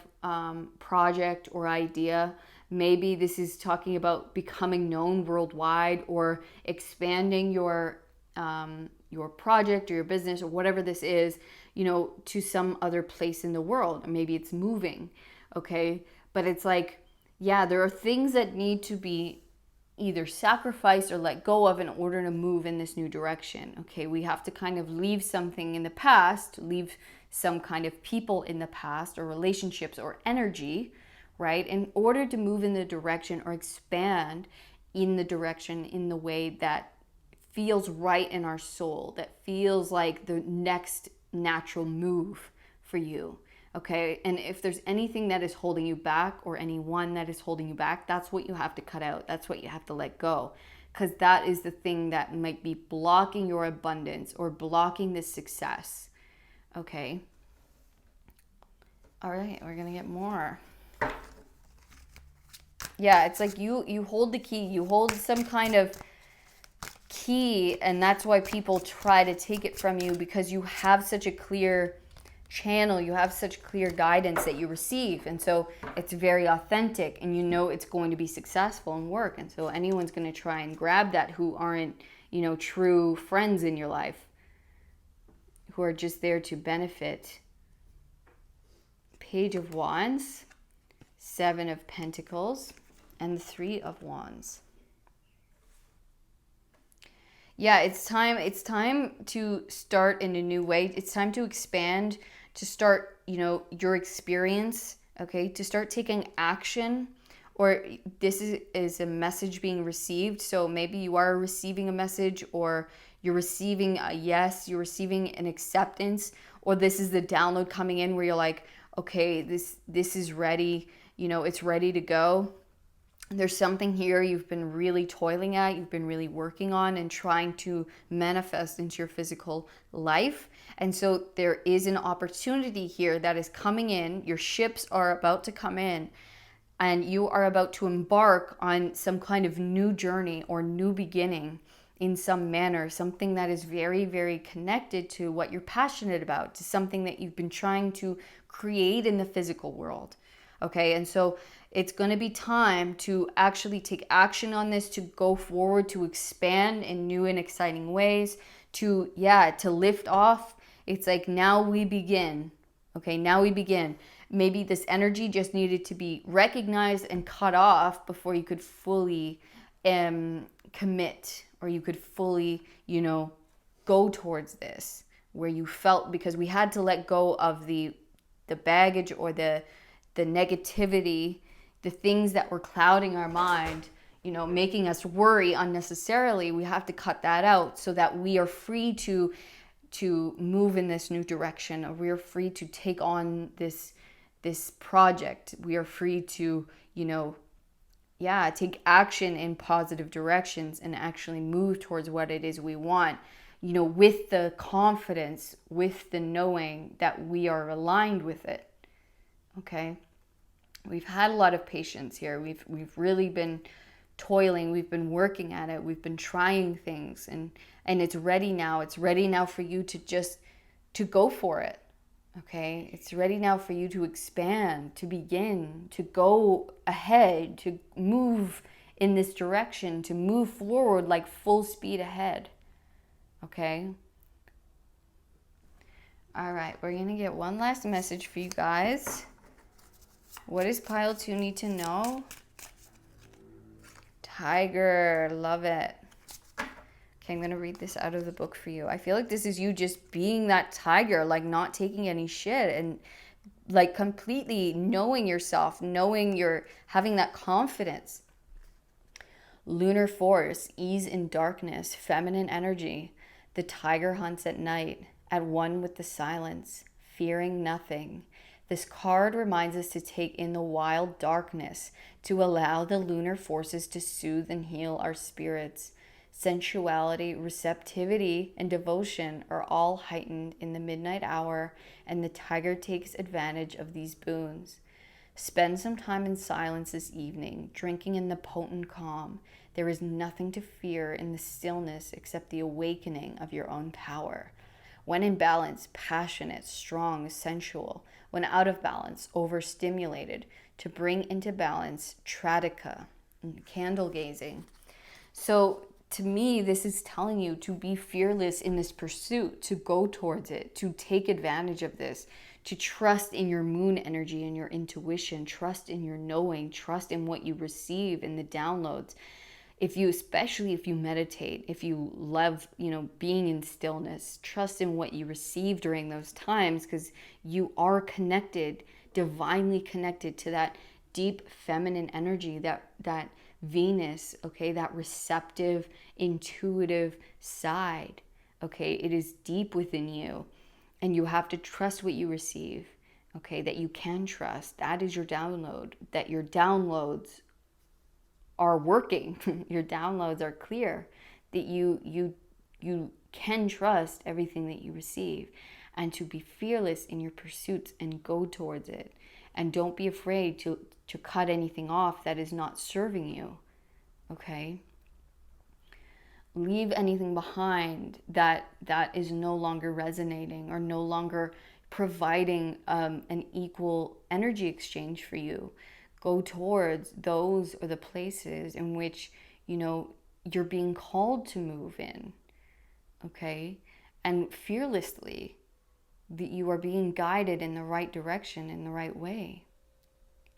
project or idea. Maybe this is talking about becoming known worldwide, or expanding your project or your business or whatever this is, to some other place in the world. Or maybe it's moving, okay? But it's like, yeah, there are things that need to be either sacrifice or let go of in order to move in this new direction. Okay, we have to kind of leave something in the past, leave some kind of people in the past, or relationships or energy, right, in order to move in the direction or expand in the direction, in the way that feels right in our soul, that feels like the next natural move for you. Okay, and if there's anything that is holding you back, or anyone that is holding you back, that's what you have to cut out. That's what you have to let go, because that is the thing that might be blocking your abundance or blocking this success. Okay. All right, we're gonna get more. Yeah, it's like you hold the key. You hold some kind of key, and that's why people try to take it from you, because you have such a clear channel, you have such clear guidance that you receive, and so it's very authentic, and you know it's going to be successful and work. And so anyone's going to try and grab that who aren't, true friends in your life, who are just there to benefit. Page of Wands, Seven of Pentacles, and the Three of Wands. Yeah, it's time to start in a new way. It's time to expand, to start, your experience, okay? To start taking action, or this is a message being received. So maybe you are receiving a message, or you're receiving a yes, you're receiving an acceptance, or this is the download coming in where you're like, okay, this is ready, it's ready to go. There's something here you've been really toiling at, you've been really working on and trying to manifest into your physical life. And so there is an opportunity here that is coming in. Your ships are about to come in, and you are about to embark on some kind of new journey or new beginning in some manner, something that is very, very connected to what you're passionate about, to something that you've been trying to create in the physical world. Okay, and so it's going to be time to actually take action on this, to go forward, to expand in new and exciting ways, to lift off. It's like, now we begin. Okay, now we begin. Maybe this energy just needed to be recognized and cut off before you could fully commit, or you could fully, go towards this, where you felt, because we had to let go of the baggage, or the negativity, the things that were clouding our mind, making us worry unnecessarily. We have to cut that out so that we are free to move in this new direction, or we are free to take on this project. We are free to, take action in positive directions and actually move towards what it is we want, with the confidence, with the knowing that we are aligned with it. Okay, we've had a lot of patience here. We've really been toiling. We've been working at it. We've been trying things, and it's ready now. It's ready now for you to go for it. Okay, it's ready now for you to expand, to begin, to go ahead, to move in this direction, to move forward like full speed ahead. Okay. All right, we're gonna get one last message for you guys. What does pile 2 need to know? Tiger, love it. Okay, I'm going to read this out of the book for you. I feel like this is you just being that tiger, like not taking any shit, and like completely knowing yourself, knowing you're having that confidence. Lunar force, ease in darkness, feminine energy. The tiger hunts at night, at one with the silence, fearing nothing. This card reminds us to take in the wild darkness, to allow the lunar forces to soothe and heal our spirits. Sensuality, receptivity, and devotion are all heightened in the midnight hour, and the tiger takes advantage of these boons. Spend some time in silence this evening, drinking in the potent calm. There is nothing to fear in the stillness except the awakening of your own power. When in balance, passionate, strong, sensual. When out of balance, overstimulated. To bring into balance, tradika, candle gazing. So to me, this is telling you to be fearless in this pursuit, to go towards it, to take advantage of this, to trust in your moon energy and your intuition, trust in your knowing, trust in what you receive in the downloads. Especially if you meditate, if you love, being in stillness, trust in what you receive during those times, because you are connected, divinely connected to that deep feminine energy, that Venus, okay, that receptive, intuitive side, okay? It is deep within you, and you have to trust what you receive, okay? That you can trust. That is your download, that your downloads are working. Your downloads are clear, that you can trust everything that you receive, and to be fearless in your pursuits and go towards it. And don't be afraid to cut anything off that is not serving you, okay? Leave anything behind that is no longer resonating or no longer providing an equal energy exchange for you. Go towards those or the places in which, you know, you're being called to move in, okay? And fearlessly, that you are being guided in the right direction, in the right way.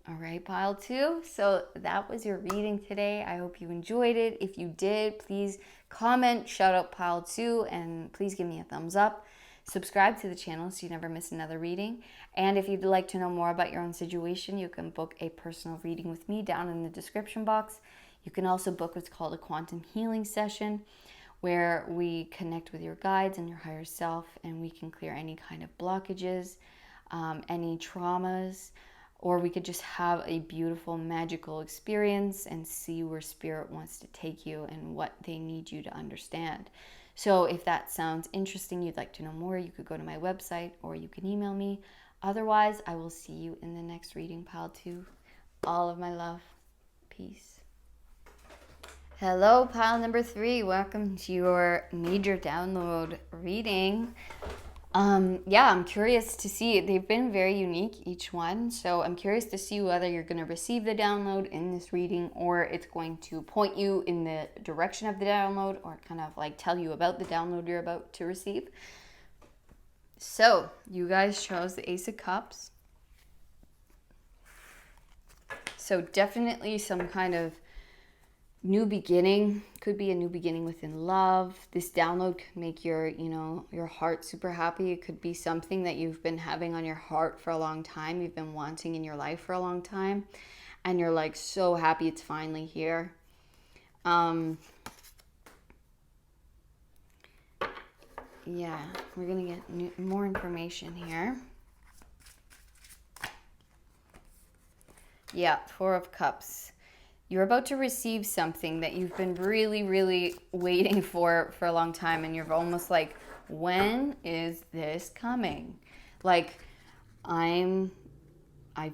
All right, pile 2. So that was your reading today. I hope you enjoyed it. If you did, please comment, shout out pile 2, and please give me a thumbs up. Subscribe to the channel so you never miss another reading. And if you'd like to know more about your own situation, you can book a personal reading with me down in the description box. You can also book what's called a quantum healing session, where we connect with your guides and your higher self, and we can clear any kind of blockages, any traumas, or we could just have a beautiful, magical experience and see where spirit wants to take you and what they need you to understand. So if that sounds interesting, you'd like to know more, you could go to my website or you can email me. Otherwise, I will see you in the next reading, pile 2. All of my love. Peace. Hello, pile number 3. Welcome to your major download reading. I'm curious to see. They've been very unique, each one. So I'm curious to see whether you're going to receive the download in this reading, or it's going to point you in the direction of the download, or kind of like tell you about the download you're about to receive. So you guys chose the Ace of Cups. So definitely some kind of new beginning. Could be a new beginning within love. This download could make your heart super happy. It could be something that you've been having on your heart for a long time. You've been wanting in your life for a long time, and you're like so happy it's finally here. Yeah, we're gonna get more information here. Yeah, 4 of Cups. You're about to receive something that you've been really, really waiting for a long time. And you're almost like, when is this coming? Like, I've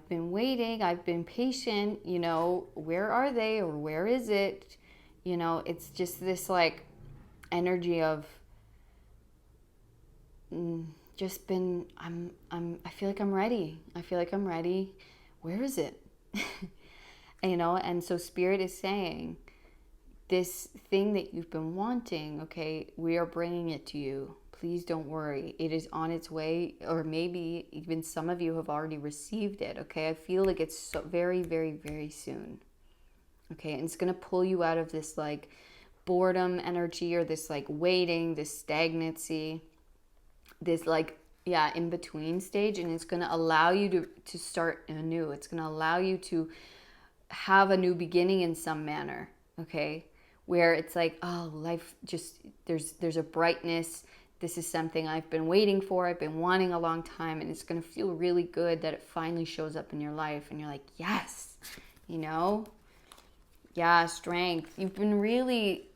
been waiting. I've been patient. You know, where are they, or where is it? You know, it's just this like energy of just been, I feel like I'm ready. I feel like I'm ready. Where is it? You know, and so Spirit is saying, this thing that you've been wanting, okay, we are bringing it to you. Please don't worry. It is on its way, or maybe even some of you have already received it, okay? I feel like it's so very, very, very soon, okay? And it's going to pull you out of this, like, boredom energy, or this, like, waiting, this stagnancy, this, like, in-between stage, and it's going to allow you to start anew. It's going to allow you to have a new beginning in some manner, okay? Where it's like, oh, life just, there's a brightness. This is something I've been waiting for. I've been wanting a long time, and it's going to feel really good that it finally shows up in your life. And you're like, yes, you know? Yeah, strength. You've been really,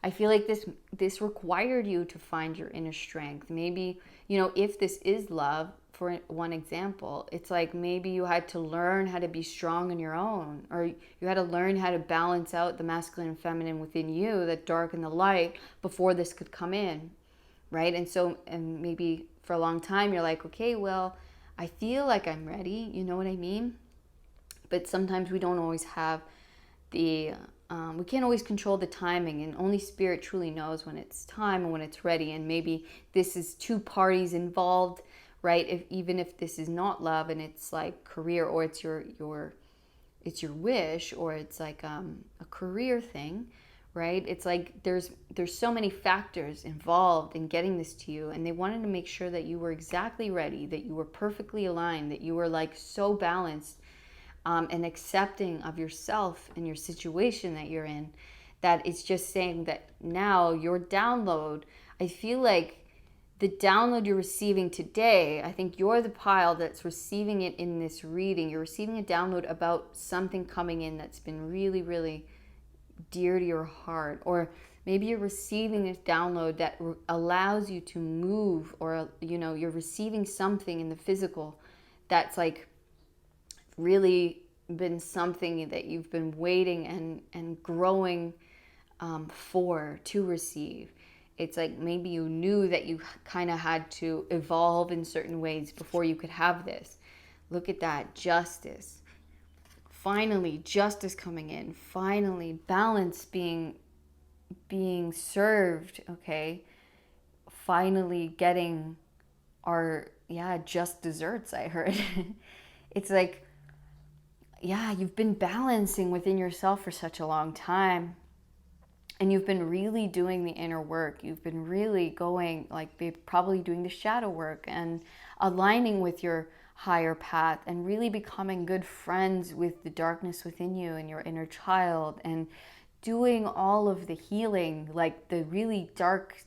I feel like this required you to find your inner strength. Maybe, you know, if this is love, for one example, it's like maybe you had to learn how to be strong on your own, or you had to learn how to balance out the masculine and feminine within you, the dark and the light, before this could come in, right? And maybe for a long time you're like, okay, well, I feel like I'm ready, you know what I mean? But sometimes we don't always have we can't always control the timing, and only Spirit truly knows when it's time and when it's ready. And maybe this is 2 parties involved, right? Even if this is not love and it's like career, or it's your wish, or it's like a career thing, right? It's like there's so many factors involved in getting this to you, and they wanted to make sure that you were exactly ready, that you were perfectly aligned, that you were like so balanced and accepting of yourself and your situation that you're in, that it's just saying that now your download, I feel like the download you're receiving today, I think you're the pile that's receiving it in this reading. You're receiving a download about something coming in that's been really, really dear to your heart. Or maybe you're receiving this download that allows you to move, or, you know, you're receiving something in the physical that's like really been something that you've been waiting and growing to receive. It's like maybe you knew that you kind of had to evolve in certain ways before you could have this. Look at that, justice. Finally, justice coming in. Finally, balance being served, okay? Finally getting our, just desserts, I heard. It's like, you've been balancing within yourself for such a long time. And you've been really doing the inner work. You've been really going, like, probably doing the shadow work and aligning with your higher path and really becoming good friends with the darkness within you and your inner child, and doing all of the healing, like the really dark,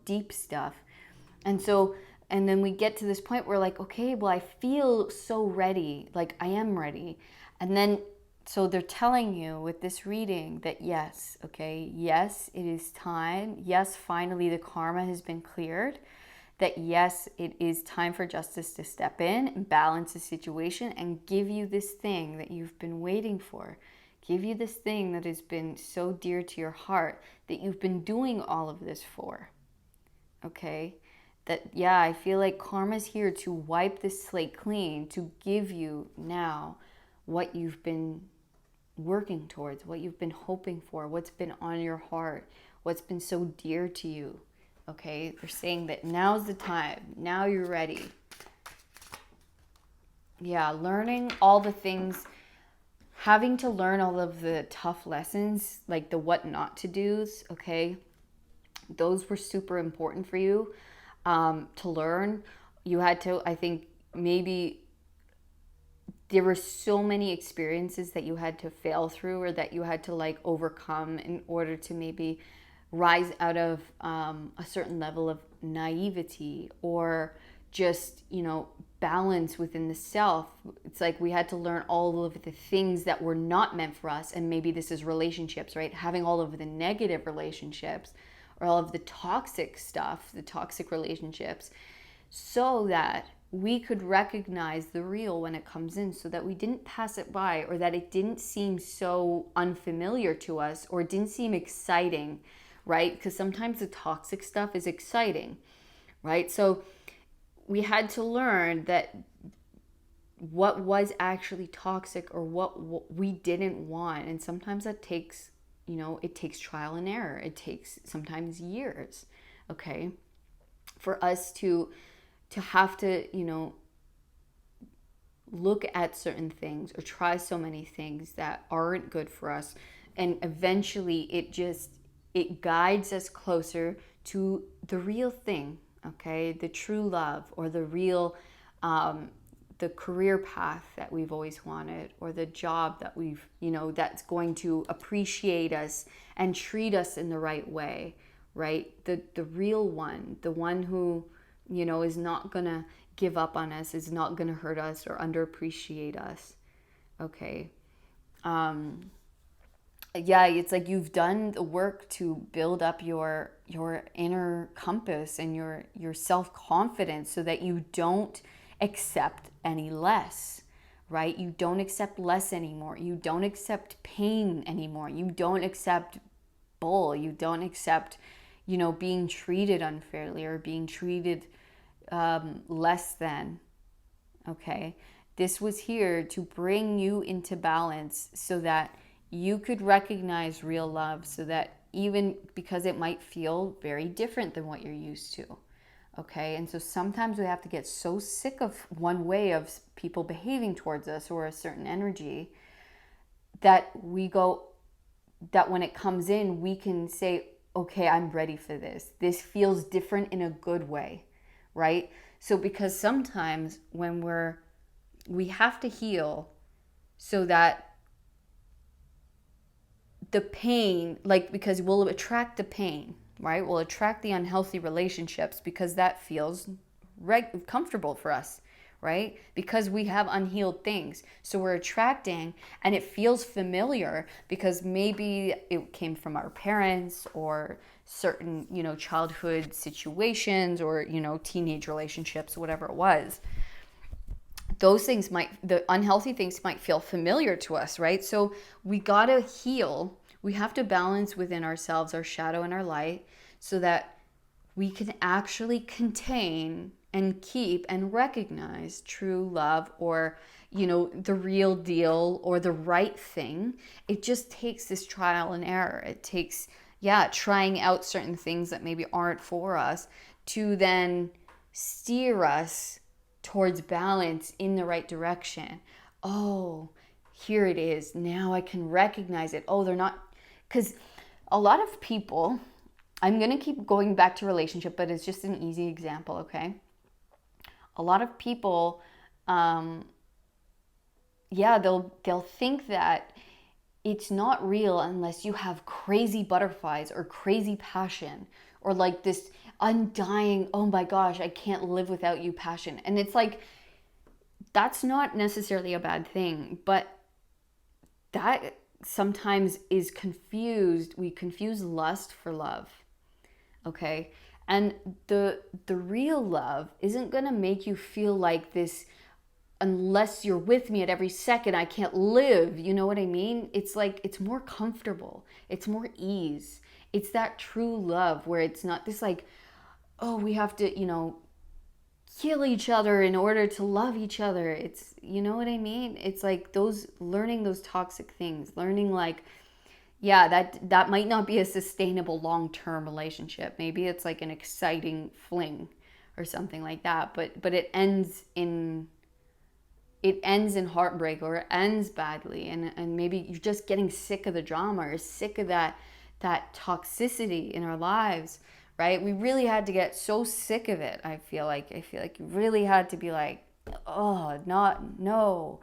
deep stuff. And so, and then we get to this point where, like, okay, well, I feel so ready, like I am ready. And then so they're telling you with this reading that yes, okay, yes, it is time. Yes, finally the karma has been cleared. That yes, it is time for justice to step in and balance the situation and give you this thing that you've been waiting for. Give you this thing that has been so dear to your heart, that you've been doing all of this for. Okay? That, I feel like karma's here to wipe this slate clean, to give you now what you've been working towards, what you've been hoping for, what's been on your heart, what's been so dear to you. Okay, they're saying that now's the time, now you're ready. Learning all the things, having to learn all of the tough lessons, like the what not to do's, okay? Those were super important for you to learn. You had to, I think, maybe there were so many experiences that you had to fail through, or that you had to like overcome in order to maybe rise out of a certain level of naivety, or just, balance within the self. It's like we had to learn all of the things that were not meant for us. And maybe this is relationships, right? Having all of the negative relationships, or all of the toxic stuff, the toxic relationships, so that we could recognize the real when it comes in, so that we didn't pass it by, or that it didn't seem so unfamiliar to us, or it didn't seem exciting, right? Because sometimes the toxic stuff is exciting, right? So we had to learn that what was actually toxic, or what we didn't want. And sometimes that takes, it takes trial and error. It takes sometimes years, okay, for us to have to, look at certain things or try so many things that aren't good for us. And eventually it guides us closer to the real thing, okay? The true love, or the real, the career path that we've always wanted, or the job that we've, that's going to appreciate us and treat us in the right way, right? The real one, the one who, is not gonna give up on us, is not gonna hurt us or underappreciate us. Okay. It's like you've done the work to build up your inner compass and your self-confidence, so that you don't accept any less, right? You don't accept less anymore. You don't accept pain anymore. You don't accept bull. You don't accept, being treated unfairly, or being treated less than. Okay, this was here to bring you into balance, so that you could recognize real love, so that even because it might feel very different than what you're used to. Okay, and so sometimes we have to get so sick of one way of people behaving towards us, or a certain energy, that we go, that when it comes in, we can say, okay, I'm ready for this. This feels different in a good way, right? So because sometimes when we have to heal so that the pain, like, because we'll attract the pain, right? We'll attract the unhealthy relationships because that feels comfortable for us, right? Because we have unhealed things. So we're attracting, and it feels familiar because maybe it came from our parents or certain, childhood situations or, teenage relationships, whatever it was. Those things the unhealthy things might feel familiar to us, right? So we got to heal. We have to balance within ourselves our shadow and our light so that we can actually contain and keep and recognize true love or, the real deal or the right thing. It just takes this trial and error. It takes, trying out certain things that maybe aren't for us to then steer us towards balance in the right direction. Oh, here it is. Now I can recognize it. Oh, they're not, because a lot of people, I'm going to keep going back to relationship, but it's just an easy example, okay? A lot of people, they'll think that it's not real unless you have crazy butterflies or crazy passion or like this undying, oh my gosh, I can't live without you passion. And it's like, that's not necessarily a bad thing, but that sometimes is confused. We confuse lust for love, okay? And the real love isn't gonna make you feel like this, unless you're with me at every second, I can't live. You know what I mean? It's like, it's more comfortable. It's more ease. It's that true love where it's not this like, oh, we have to, kill each other in order to love each other. It's, you know what I mean? It's like learning those toxic things, learning like, that might not be a sustainable long-term relationship. Maybe it's like an exciting fling or something like that, but it ends in heartbreak or it ends badly, and maybe you're just getting sick of the drama or sick of that toxicity in our lives, right? We really had to get so sick of it. I feel like you really had to be like, oh, no,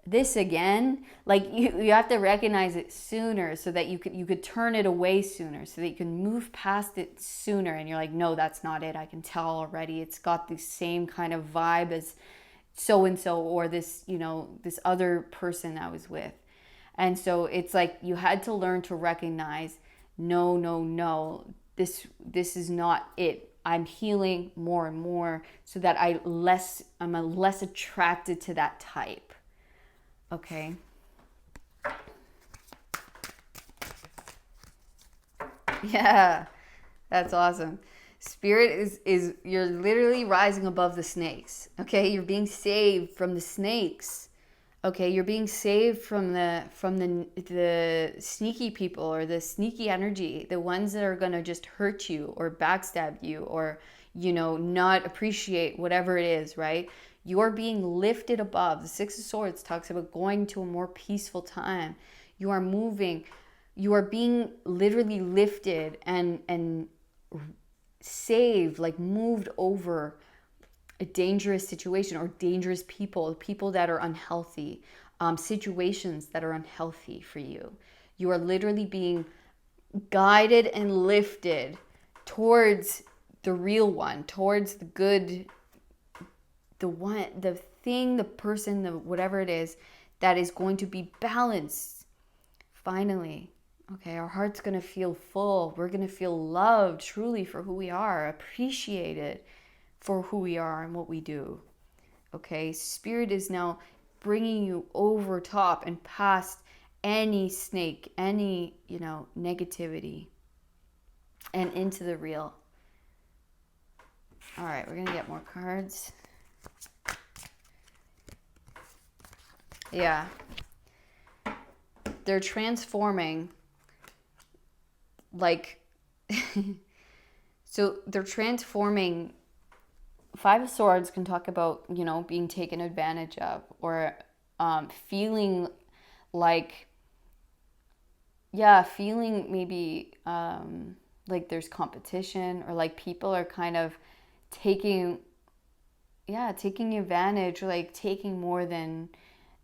this again. Like you have to recognize it sooner so that you could turn it away sooner, so that you can move past it sooner. And you're like, no, that's not it. I can tell already. It's got the same kind of vibe as so-and-so or this, this other person I was with. And so it's like you had to learn to recognize, no, this is not it. I'm healing more and more so that I'm less attracted to that type. Okay. Yeah, that's awesome. Spirit is you're literally rising above the snakes. Okay, you're being saved from the snakes. Okay, you're being saved from the sneaky people or the sneaky energy, the ones that are gonna just hurt you or backstab you or not appreciate whatever it is, right? You're being lifted above. The Six of Swords talks about going to a more peaceful time. You are moving. You are being literally lifted and saved, like moved over a dangerous situation or dangerous people that are unhealthy, situations that are unhealthy for you. You are literally being guided and lifted towards the real one, towards the good, the thing, the person, the whatever it is that is going to be balanced finally. Okay, our heart's going to feel full. We're going to feel loved truly for who we are, appreciated for who we are and what we do. Okay, Spirit is now bringing you over top and past any snake, any, negativity, and into the real. All right, we're going to get more cards. Yeah. They're transforming like so they're transforming. Five of Swords can talk about, being taken advantage of or feeling like yeah, feeling maybe like there's competition, or like people are kind of taking, yeah, taking advantage, or like taking more than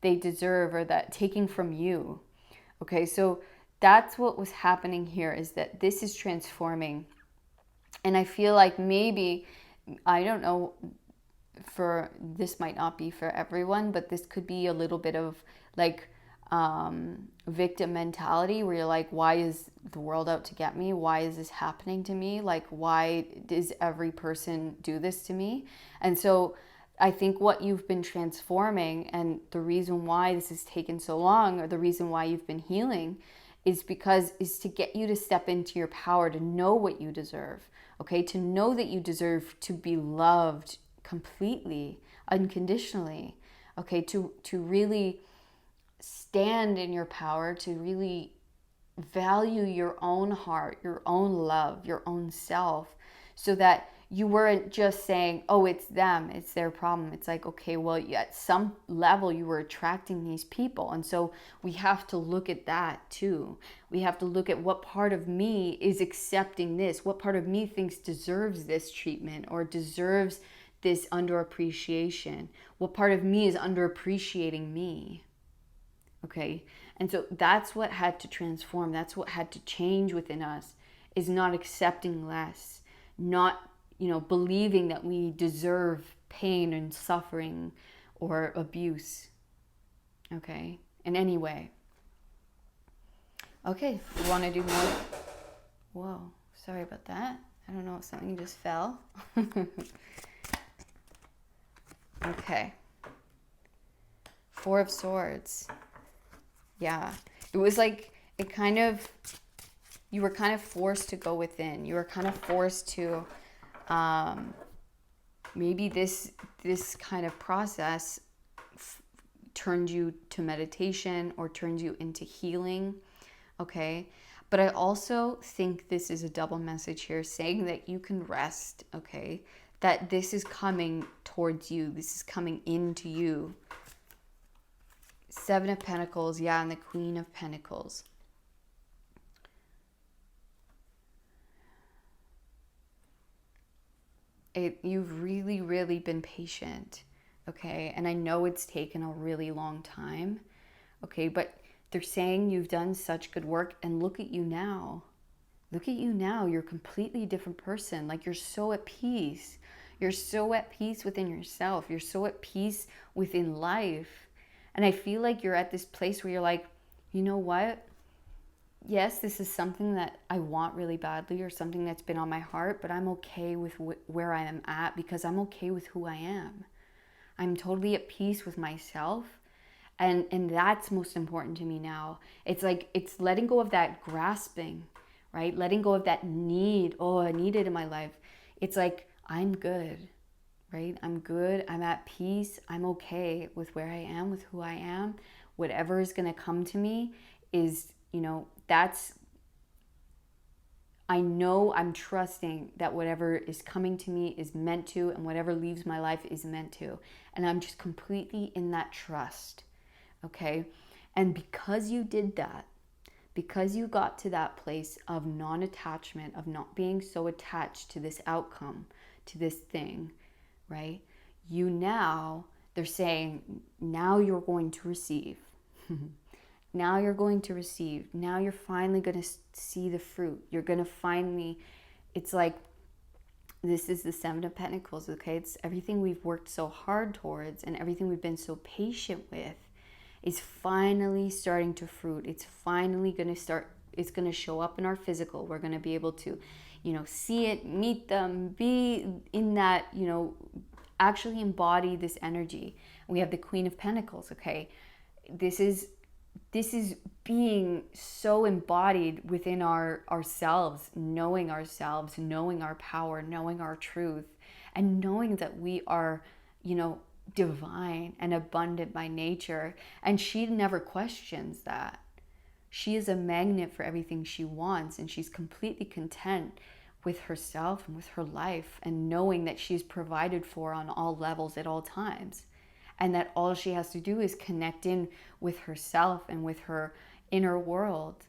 they deserve, or that taking from you. Okay, so that's what was happening here, is that this is transforming. And I feel like maybe, I don't know, for this might not be for everyone, but this could be a little bit of like victim mentality, where you're like, why is the world out to get me? Why is this happening to me? Like, why does every person do this to me? And so I think what you've been transforming, and the reason why this has taken so long, or the reason why you've been healing, is to get you to step into your power, to know what you deserve. Okay, to know that you deserve to be loved completely, unconditionally. Okay, to really stand in your power, to really value your own heart, your own love, your own self, so that you weren't just saying, oh, it's them, it's their problem. It's like, okay, well, at some level you were attracting these people. And so we have to look at that too. We have to look at what part of me is accepting this, what part of me thinks deserves this treatment, or deserves this underappreciation, what part of me is underappreciating me. Okay, and so that's what had to transform, that's what had to change within us, is not accepting less, not, believing that we deserve pain and suffering or abuse. Okay, in any way. Okay, we want to do more. Whoa, sorry about that. I don't know if something just fell. Okay, Four of Swords. Yeah, it was like, you were kind of forced to go within. You were kind of forced to, maybe this kind of process turned you to meditation, or turned you into healing. Okay, but I also think this is a double message here, saying that you can rest. Okay, that this is coming towards you, this is coming into you. Seven of Pentacles, yeah, and the Queen of Pentacles. You've really, really been patient, okay? And I know it's taken a really long time, okay? But they're saying you've done such good work, and look at you now. Look at you now. You're a completely different person. Like, you're so at peace. You're so at peace within yourself. You're so at peace within life. And I feel like you're at this place where you're like, you know what? Yes, this is something that I want really badly, or something that's been on my heart, but I'm okay with where I am at, because I'm okay with who I am. I'm totally at peace with myself. And that's most important to me now. It's like, it's letting go of that grasping, right? Letting go of that need. Oh, I need it in my life. It's like, I'm good, right? I'm good. I'm at peace. I'm okay with where I am, with who I am. Whatever is going to come to me is, I know, I'm trusting that whatever is coming to me is meant to, and whatever leaves my life is meant to. And I'm just completely in that trust, okay? And because you did that, because you got to that place of non-attachment, of not being so attached to this outcome, to this thing, right? They're saying, now you're going to receive. Now you're going to receive. Now you're finally going to see the fruit. You're going to finally, it's like, this is the Seven of Pentacles, okay? It's everything we've worked so hard towards, and everything we've been so patient with is finally starting to fruit. It's finally going to start, it's going to show up in our physical. We're going to be able to, see it, meet them, be in that, actually embody this energy. We have the Queen of Pentacles, okay? This is being so embodied within ourselves, knowing our power, knowing our truth, and knowing that we are, divine and abundant by nature. And she never questions that. She is a magnet for everything she wants, and she's completely content with herself and with her life, and knowing that she's provided for on all levels at all times. And that all she has to do is connect in with herself and with her inner world,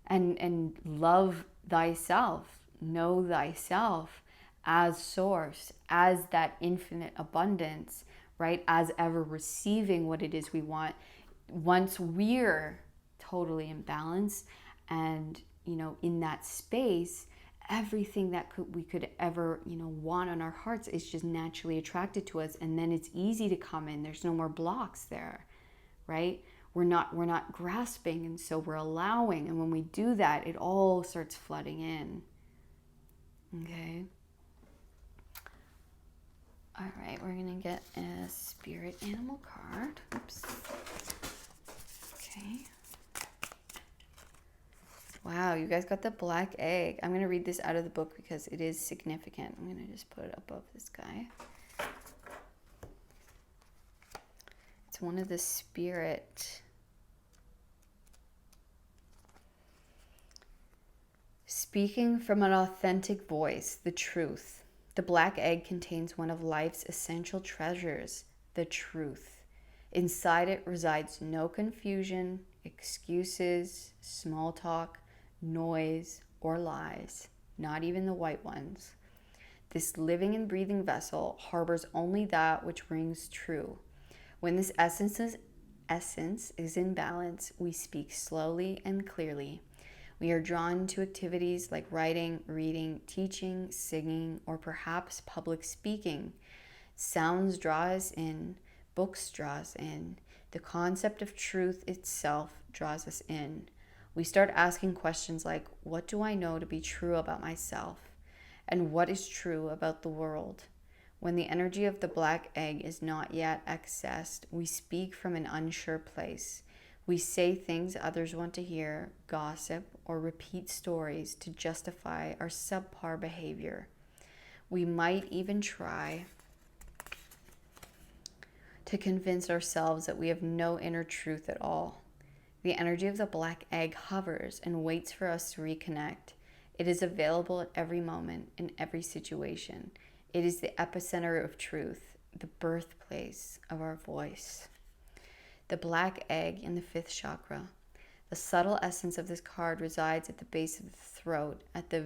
and love thyself, know thyself as source, as that infinite abundance, right? As ever receiving what it is we want. Once we're totally in balance and, in that space, everything that we could ever, want on our hearts is just naturally attracted to us. And then it's easy to come in. There's no more blocks there, right? We're not grasping, and so we're allowing. And when we do that, it all starts flooding in. Okay. All right, we're gonna get a spirit animal card. Oops. Okay. Wow, you guys got the black egg. I'm gonna read this out of the book because it is significant. I'm gonna just put it above this guy. It's one of the spirit. Speaking from an authentic voice, the truth. The black egg contains one of life's essential treasures, the truth. Inside it resides no confusion, excuses, small talk, noise, or lies, not even the white ones. This living and breathing vessel harbors only that which rings true. When this essence is in balance, we speak slowly and clearly. We are drawn to activities like writing, reading, teaching, singing, or perhaps public speaking. Sounds draw us in, books draw us in. The concept of truth itself draws us in. We start asking questions like, what do I know to be true about myself? And what is true about the world? When the energy of the black egg is not yet accessed, we speak from an unsure place. We say things others want to hear, gossip, or repeat stories to justify our subpar behavior. We might even try to convince ourselves that we have no inner truth at all. The energy of the black egg hovers and waits for us to reconnect. It is available at every moment, in every situation. It is the epicenter of truth, the birthplace of our voice. The black egg in the 5th chakra. The subtle essence of this card resides at the base of the throat, at the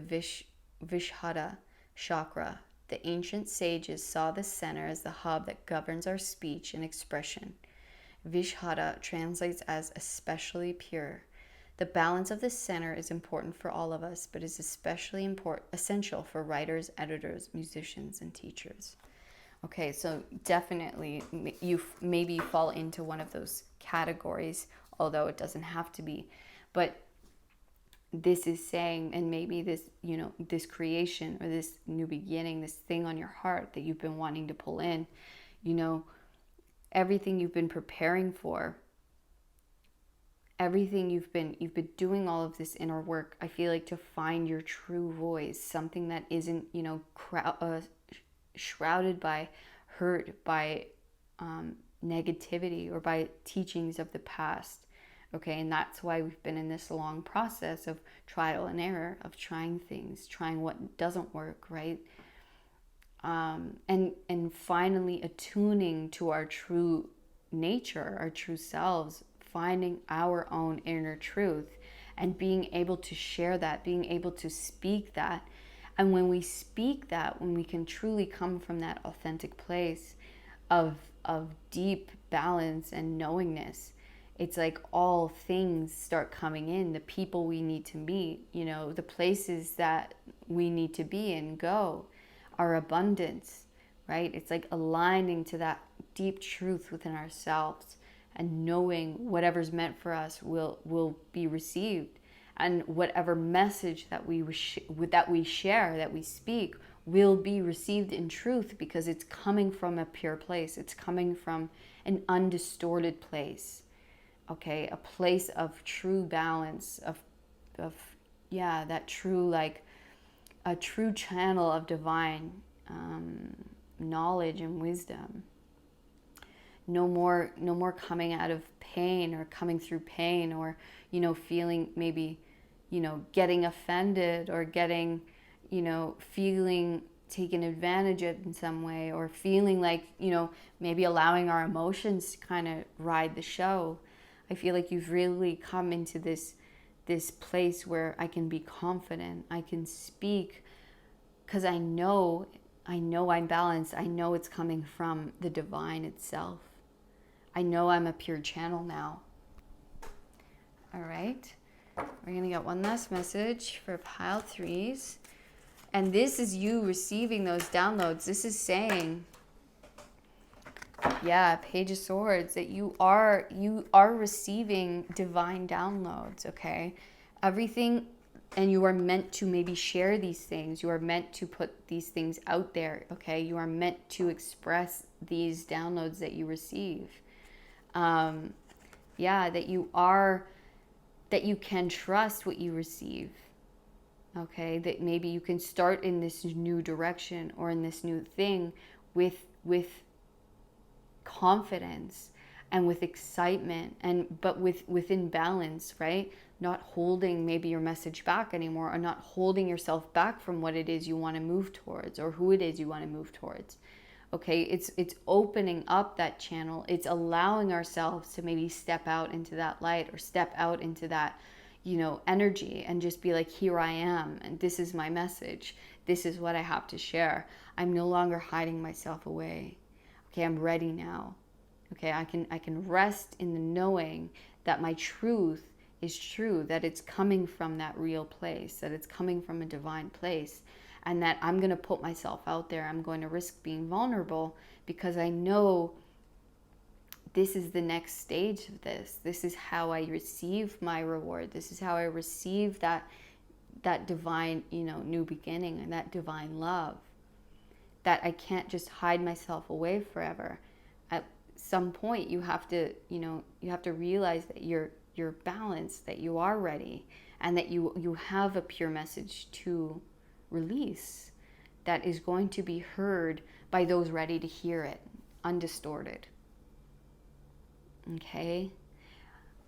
Vishuddha chakra. The ancient sages saw this center as the hub that governs our speech and expression. Vishuddha translates as especially pure. The balance of this center is important for all of us, but is especially essential for writers, editors, musicians, and teachers. Okay, so definitely you maybe fall into one of those categories, although it doesn't have to be. But this is saying, and maybe this, this creation or this new beginning, this thing on your heart that you've been wanting to pull in, everything you've been preparing for, everything you've been doing all of this inner work, I feel like, to find your true voice, something that isn't, shrouded by hurt, by negativity, or by teachings of the past. Okay, and that's why we've been in this long process of trial and error, of trying things, trying what doesn't work, right? And finally attuning to our true nature, our true selves, finding our own inner truth, and being able to share that, being able to speak that. And when we speak that, when we can truly come from that authentic place of deep balance and knowingness, it's like all things start coming in. The people we need to meet, the places that we need to be and go, our abundance, right? It's like aligning to that deep truth within ourselves and knowing whatever's meant for us will be received. And whatever message that we share, that we speak, will be received in truth, because it's coming from a pure place. It's coming from an undistorted place. Okay, a place of true balance, of that true, like a true channel of divine knowledge and wisdom. No more coming out of pain, or coming through pain, or feeling maybe getting offended, or getting feeling taken advantage of in some way, or feeling like maybe allowing our emotions to kind of ride the show. I feel like you've really come into this this place where I can be confident. I can speak because I know I'm balanced. I know it's coming from the divine itself. I know I'm a pure channel now. All right. We're going to get one last message for pile 3s. And this is you receiving those downloads. This is saying, yeah, Page of Swords, that you are receiving divine downloads, okay? Everything, and you are meant to maybe share these things. You are meant to put these things out there, okay? You are meant to express these downloads that you receive. Yeah, that you can trust what you receive, okay? That maybe you can start in this new direction or in this new thing with confidence and with excitement, but within balance, right? Not holding maybe your message back anymore, or not holding yourself back from what it is you want to move towards or who it is you want to move towards. Okay, it's opening up that channel. It's allowing ourselves to maybe step out into that light or step out into that, energy, and just be like, here I am, and this is my message. This is what I have to share. I'm no longer hiding myself away. Okay, I'm ready now. Okay, I can rest in the knowing that my truth is true, that it's coming from that real place, that it's coming from a divine place, and that I'm going to put myself out there. I'm going to risk being vulnerable because I know this is the next stage of this. This is how I receive my reward. This is how I receive that divine, new beginning and that divine love. That I can't just hide myself away forever. At some point, you have to realize that you're balanced, that you are ready, and that you have a pure message to release that is going to be heard by those ready to hear it, undistorted. Okay?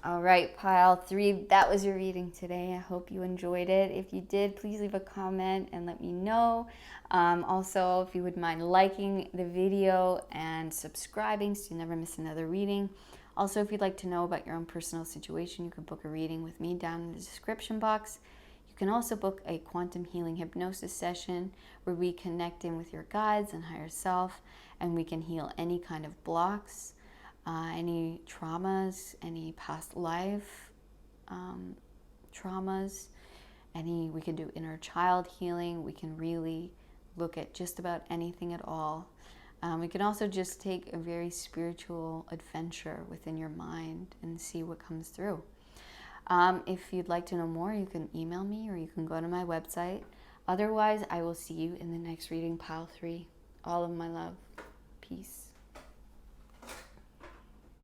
All right, pile 3, that was your reading today. I hope you enjoyed it. If you did, please leave a comment and let me know. Also, if you would mind liking the video and subscribing so you never miss another reading. Also, if you'd like to know about your own personal situation, you can book a reading with me down in the description box. You can also book a quantum healing hypnosis session where we connect in with your guides and higher self, and we can heal any kind of blocks, any traumas, any past life traumas, we can do inner child healing. We can really look at just about anything at all. We can also just take a very spiritual adventure within your mind and see what comes through. If you'd like to know more, you can email me or you can go to my website. Otherwise, I will see you in the next reading, pile 3. All of my love. Peace.